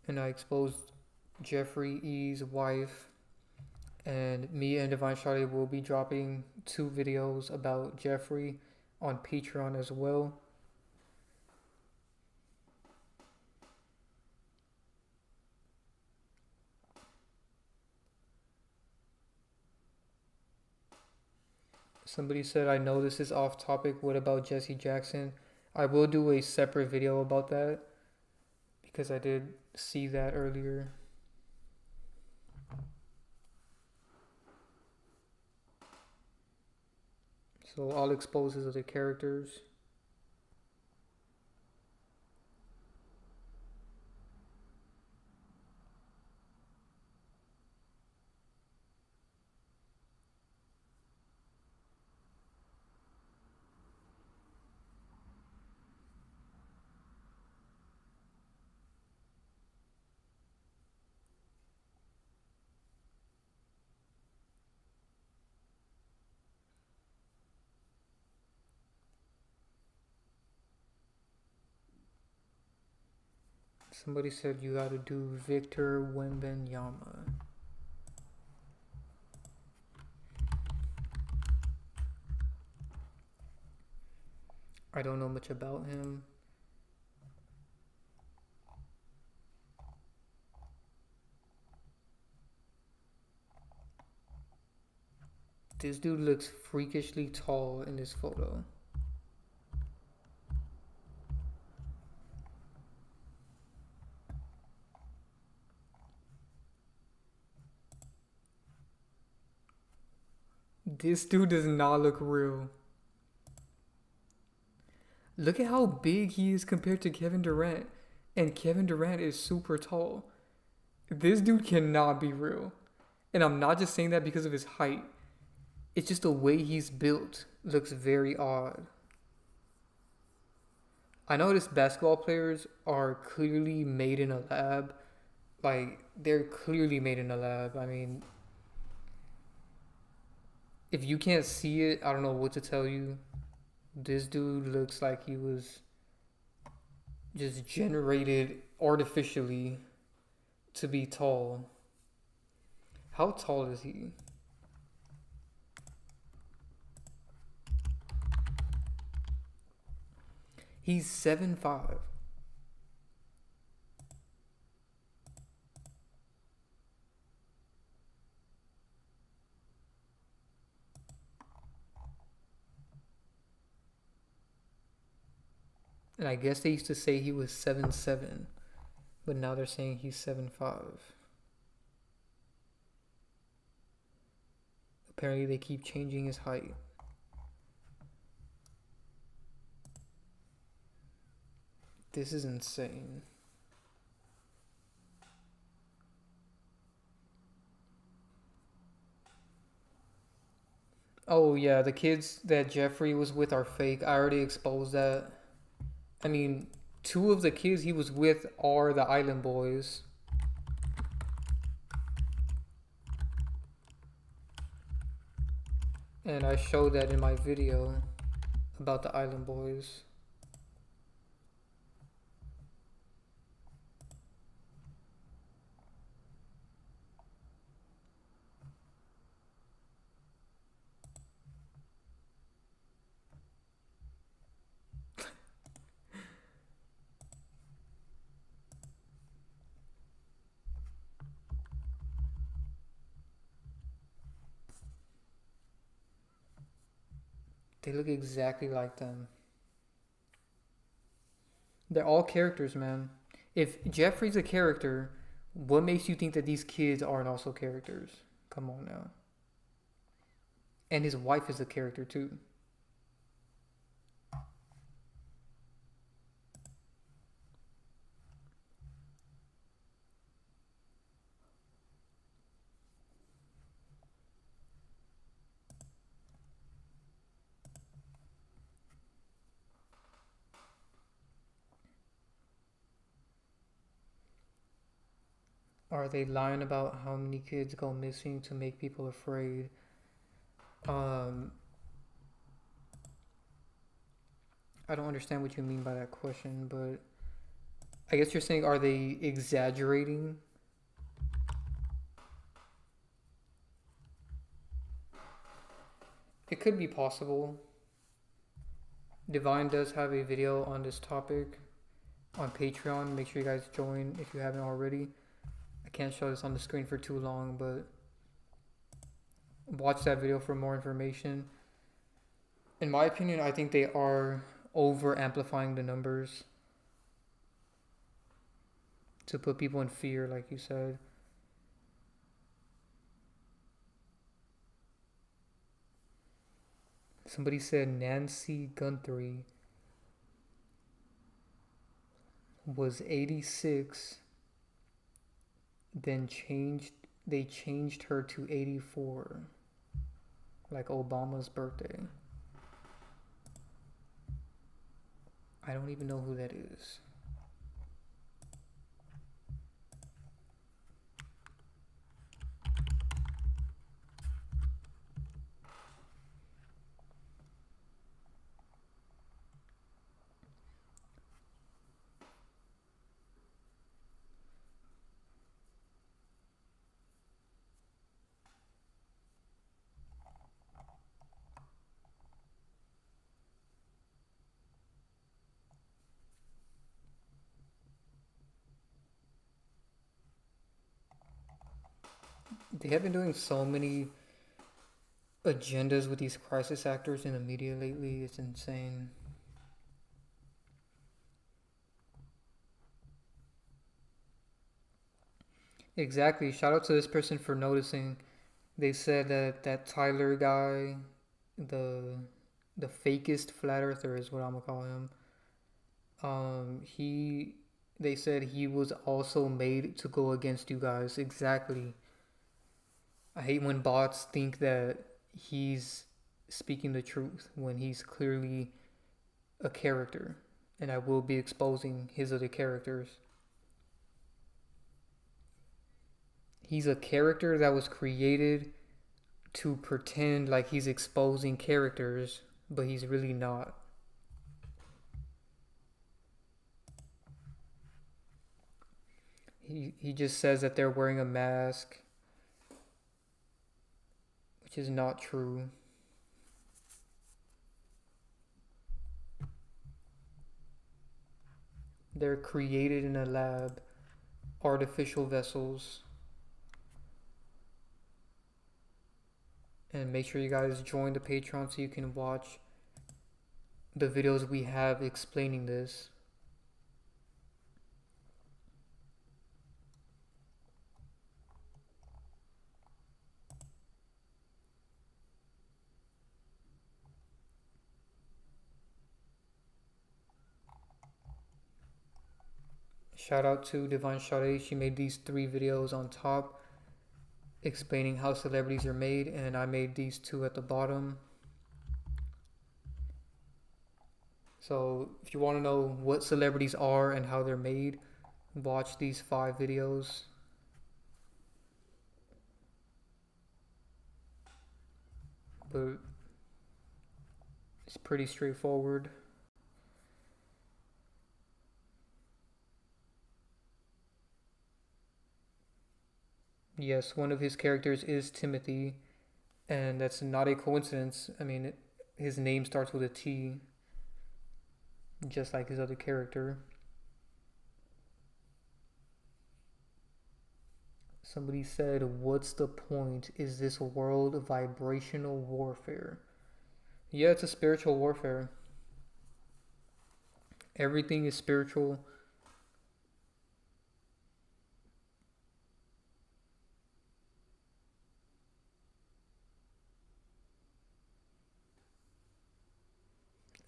And I exposed Jeffrey E.'s wife. And me and Divine Sade will be dropping 2 videos about Jeffrey on Patreon as well. Somebody said, I know this is off topic. What about Jesse Jackson? I will do a separate video about that because I did see that earlier. So I'll expose his other characters. Somebody said you gotta do Victor Wembanyama. I don't know much about him. This dude looks freakishly tall in this photo. This dude does not look real. Look at how big he is compared to Kevin Durant. And Kevin Durant is super tall. This dude cannot be real. And I'm not just saying that because of his height. It's just the way he's built looks very odd. I noticed basketball players are clearly made in a lab. Like, they're clearly made in a lab. I mean, if you can't see it, I don't know what to tell you. This dude looks like he was just generated artificially to be tall. How tall is he? He's 7'5". And I guess they used to say he was 7'7", but now they're saying he's 7'5". Apparently they keep changing his height. This is insane. Oh yeah, the kids that Jeffrey was with are fake. I already exposed that. I mean, two of the kids he was with are the Island Boys. And I showed that in my video about the Island Boys. They look exactly like them. They're all characters, man. If Jeffrey's a character, what makes you think that these kids aren't also characters? Come on now. And his wife is a character too. Are they lying about how many kids go missing to make people afraid? Um, I don't understand what you mean by that question, but I guess you're saying, are they exaggerating? It could be possible. Divine does have a video on this topic on Patreon. Make sure you guys join if you haven't already. I can't show this on the screen for too long, but watch that video for more information. In my opinion, I think they are over amplifying the numbers to put people in fear, like you said. Somebody said Nancy Guthrie was 86, then they changed her to 84, like Obama's birthday. I don't even know who that is. They have been doing so many agendas with these crisis actors in the media lately. It's insane. Exactly. Shout out to this person for noticing. They said that that Tyler guy, the the fakest flat earther is what I'm gonna call him. He they said he was also made to go against you guys. Exactly. I hate when bots think that he's speaking the truth when he's clearly a character, and I will be exposing his other characters. He's a character that was created to pretend like he's exposing characters, but he's really not. He just says that they're wearing a mask, which is not true. They're created in a lab, artificial vessels. And make sure you guys join the Patreon so you can watch the videos we have explaining this. Shout out to Divine Sade. She made these 3 videos on top. explaining how celebrities are made, and I made these two at the bottom. So if you want to know what celebrities are and how they're made, watch these 5 videos. But it's pretty straightforward. Yes, one of his characters is Timothy, and that's not a coincidence. I mean, his name starts with a T, just like his other character. Somebody said, "What's the point? Is this world vibrational warfare?" Yeah, it's a spiritual warfare. Everything is spiritual.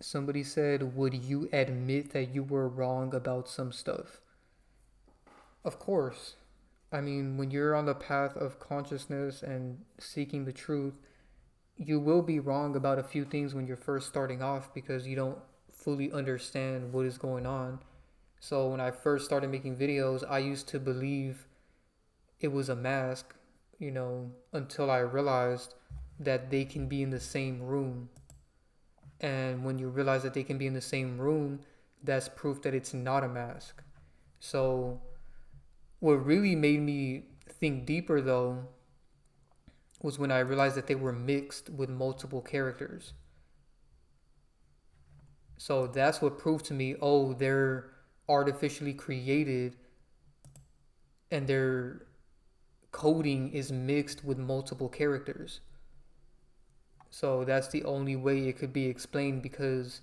Somebody said, "Would you admit that you were wrong about some stuff?" Of course. I mean, when you're on the path of consciousness and seeking the truth, you will be wrong about a few things when you're first starting off because you don't fully understand what is going on. So when I first started making videos, I used to believe it was a mask, until I realized that they can be in the same room. And when you realize that they can be in the same room, that's proof that it's not a mask. So what really made me think deeper, though, was when I realized that they were mixed with multiple characters. So that's what proved to me, oh, they're artificially created and their coding is mixed with multiple characters. So that's the only way it could be explained, because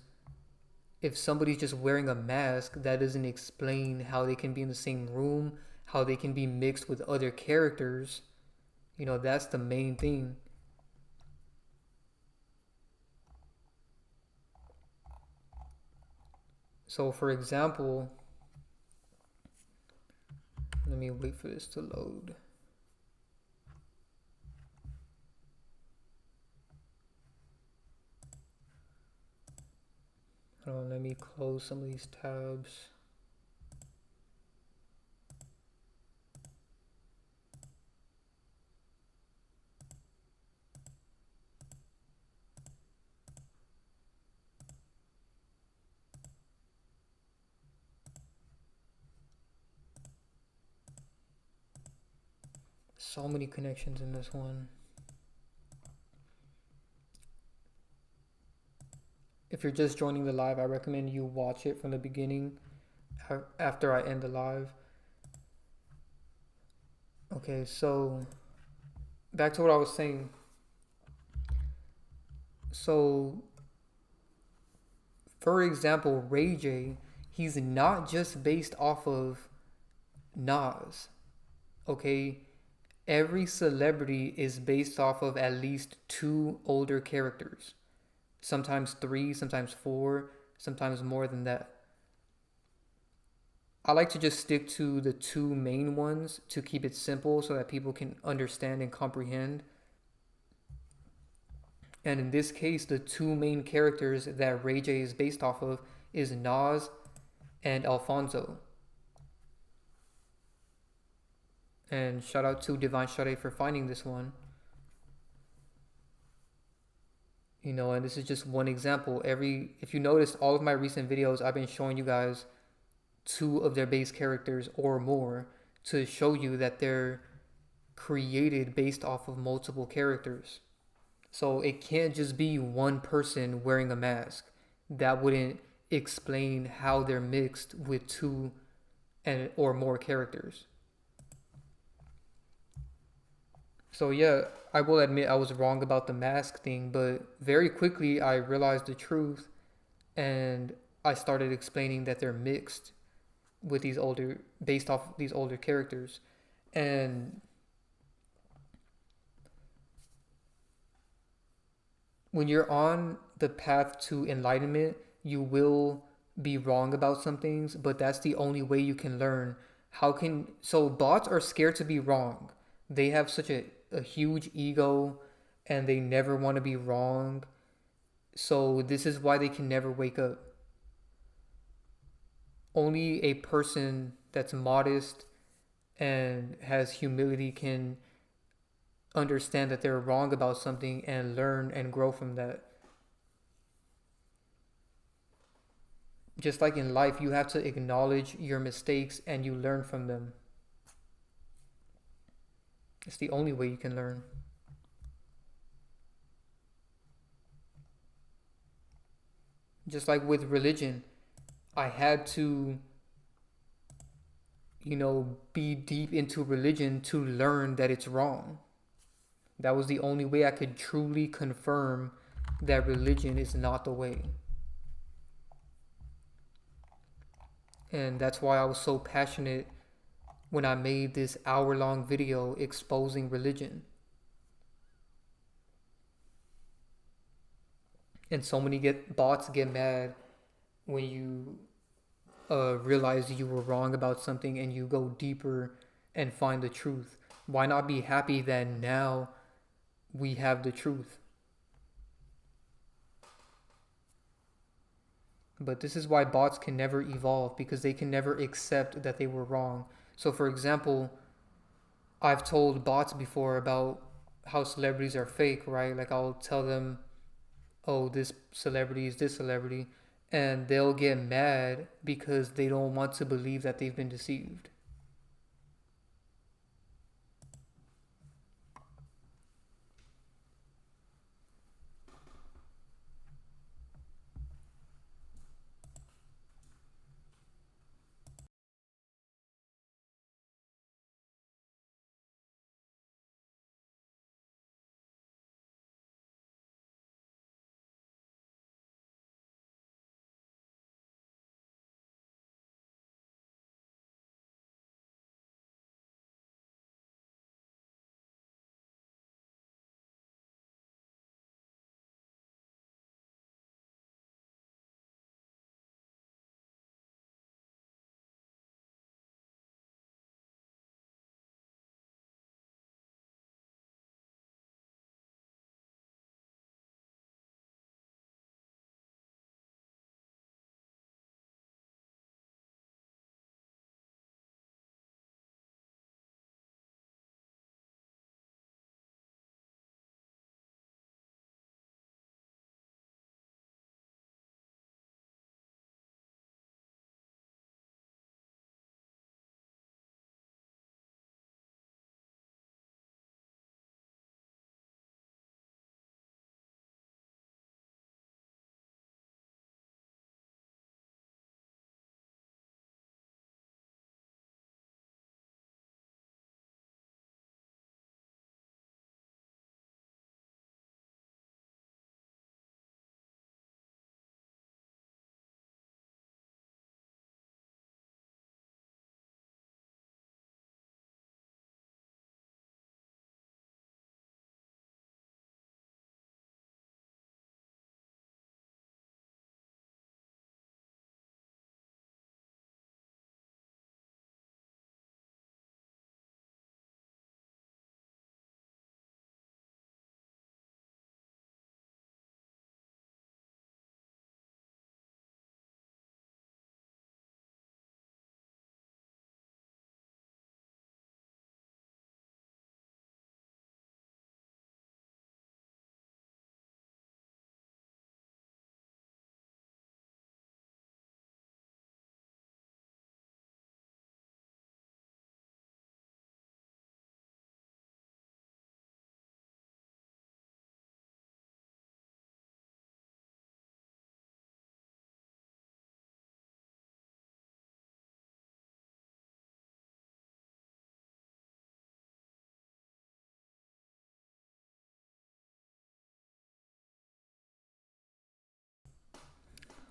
if somebody's just wearing a mask, that doesn't explain how they can be in the same room, how they can be mixed with other characters. That's the main thing. So for example, let me wait for this to load. Let me close some of these tabs. So many connections in this one. If you're just joining the live, I recommend you watch it from the beginning after I end the live. Okay, so back to what I was saying. So, for example, RayJ, he's not just based off of Nas. Okay, every celebrity is based off of at least 2 older characters. Sometimes 3, sometimes 4, sometimes more than that. I like to just stick to the 2 main ones to keep it simple so that people can understand and comprehend. And in this case, the 2 main characters that RayJ is based off of is Nas and Alfonso. And shout out to Divine Sade for finding this one. And this is just one example. If you notice, all of my recent videos, I've been showing you guys 2 of their base characters or more to show you that they're created based off of multiple characters. So it can't just be one person wearing a mask. That wouldn't explain how they're mixed with 2 or more characters. So yeah, I will admit I was wrong about the mask thing, but very quickly I realized the truth and I started explaining that they're mixed with based off these older characters. And when you're on the path to enlightenment, you will be wrong about some things, but that's the only way you can learn. So bots are scared to be wrong. They have such a a huge ego and they never want to be wrong. So this is why they can never wake up. Only a person that's modest and has humility can understand that they're wrong about something and learn and grow from that. Just like in life, you have to acknowledge your mistakes and you learn from them. It's the only way you can learn. Just like with religion, I had to, be deep into religion to learn that it's wrong. That was the only way I could truly confirm that religion is not the way. And that's why I was so passionate when I made this hour-long video exposing religion. And so many bots get mad when you realize you were wrong about something and you go deeper and find the truth. Why not be happy that now we have the truth? But this is why bots can never evolve, because they can never accept that they were wrong. So for example, I've told bots before about how celebrities are fake, right? Like I'll tell them, oh, this celebrity is this celebrity, and they'll get mad because they don't want to believe that they've been deceived.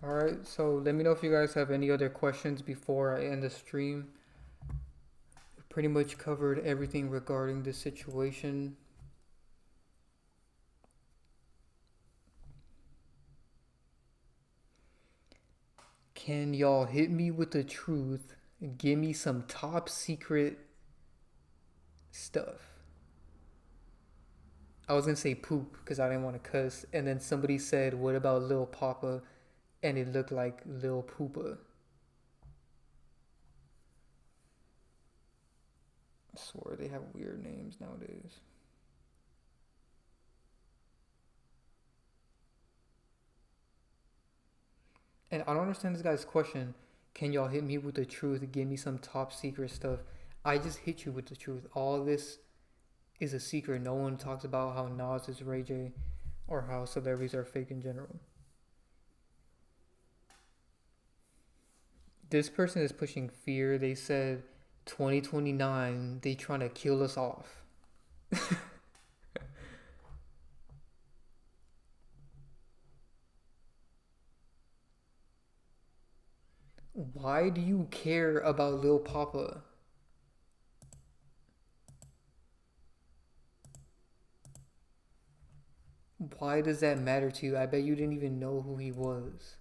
Alright, so let me know if you guys have any other questions before I end the stream. We pretty much covered everything regarding this situation. Can y'all hit me with the truth and give me some top secret stuff? I was gonna say poop because I didn't want to cuss, and then somebody said, "What about Lil Papa?" And it looked like Lil Poopa. I swear they have weird names nowadays. And I don't understand this guy's question. Can y'all hit me with the truth? Give me some top secret stuff. I just hit you with the truth. All this is a secret. No one talks about how Nas is RayJ or how celebrities are fake in general. This person is pushing fear. They said 2029, they trying to kill us off. Why do you care about Lil Papa? Why does that matter to you? I bet you didn't even know who he was.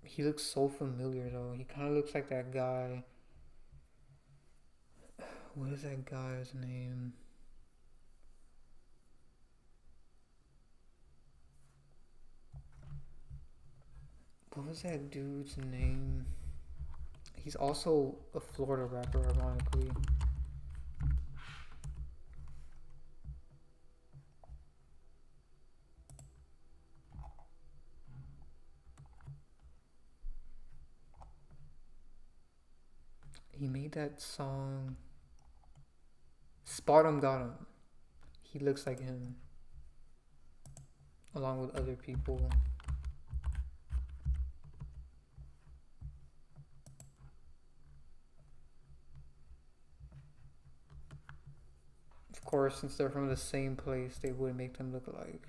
He looks so familiar though. He kind of looks like that guy. What is that guy's name? What was that dude's name? He's also a Florida rapper, ironically. He made that song. Spot 'em Got 'em. He looks like him. Along with other people. Of course, since they're from the same place, they would make them look alike.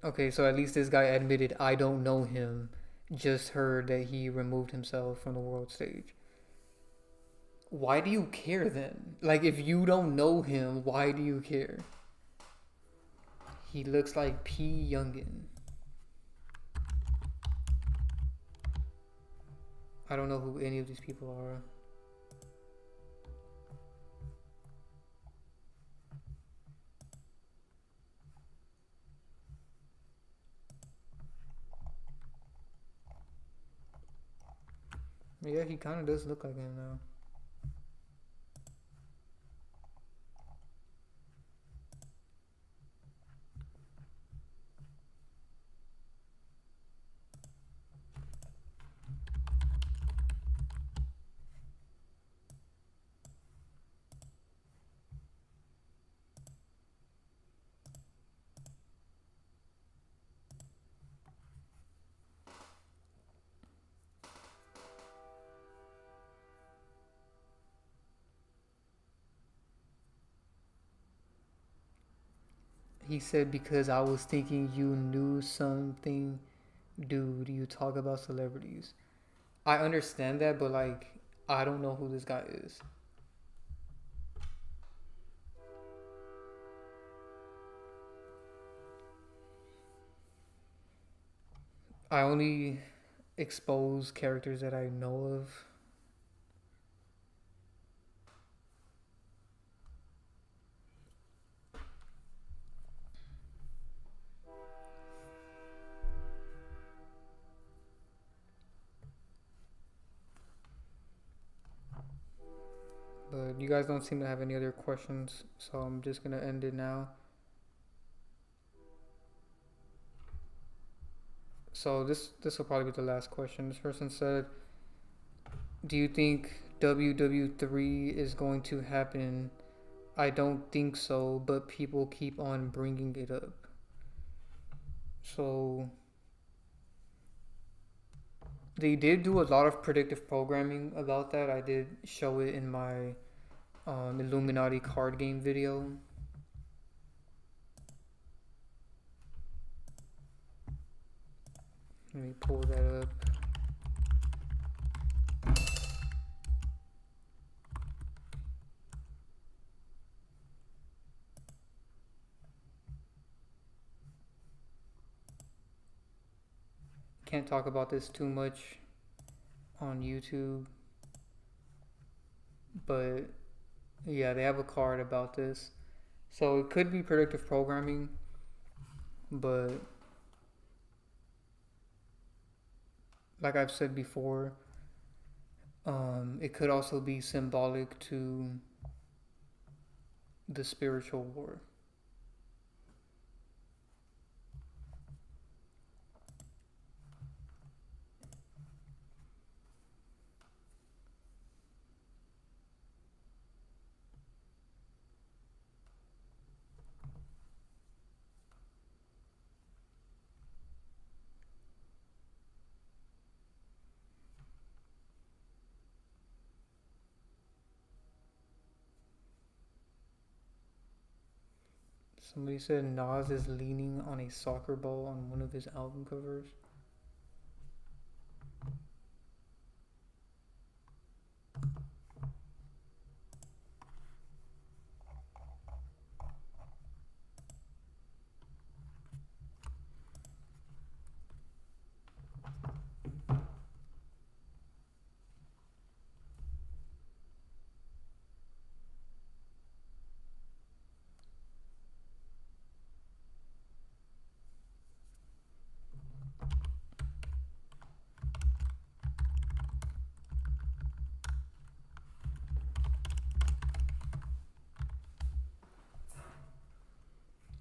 Okay, so at least this guy admitted, I don't know him. Just heard that he removed himself from the world stage. Why do you care then? Like, if you don't know him, why do you care? He looks like P. Youngin. I don't know who any of these people are. Yeah, he kind of does look like him now. He said, because I was thinking you knew something. Dude, you talk about celebrities. I understand that, but like, I don't know who this guy is. I only expose characters that I know of. But you guys don't seem to have any other questions, so I'm just gonna end it now. So this will probably be the last question. This person said, do you think WW3 is going to happen? I don't think so, but people keep on bringing it up. So they did do a lot of predictive programming about that. I did show it in my Illuminati card game video. Let me pull that up. Can't talk about this too much on YouTube, but yeah, they have a card about this. So it could be predictive programming, but like I've said before, it could also be symbolic to the spiritual war. Somebody said Nas is leaning on a soccer ball on one of his album covers.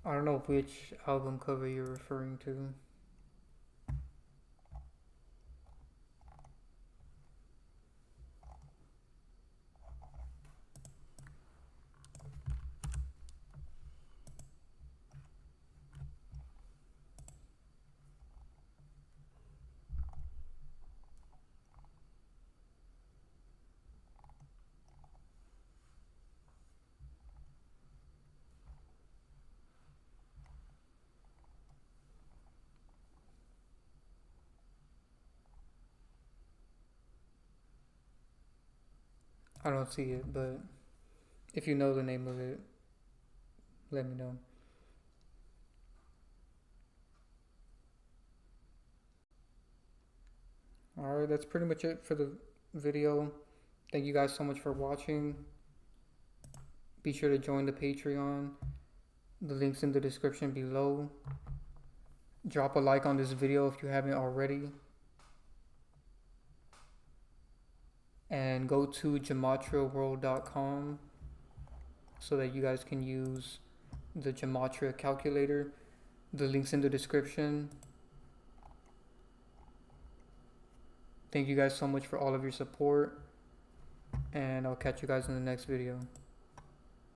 I don't know which album cover you're referring to. I don't see it, but if you know the name of it, let me know. Alright, that's pretty much it for the video. Thank you guys so much for watching. Be sure to join the Patreon. The link's in the description below. Drop a like on this video if you haven't already. And go to gematriaworld.com so that you guys can use the gematria calculator. The link's in the description. Thank you guys so much for all of your support, and I'll catch you guys in the next video.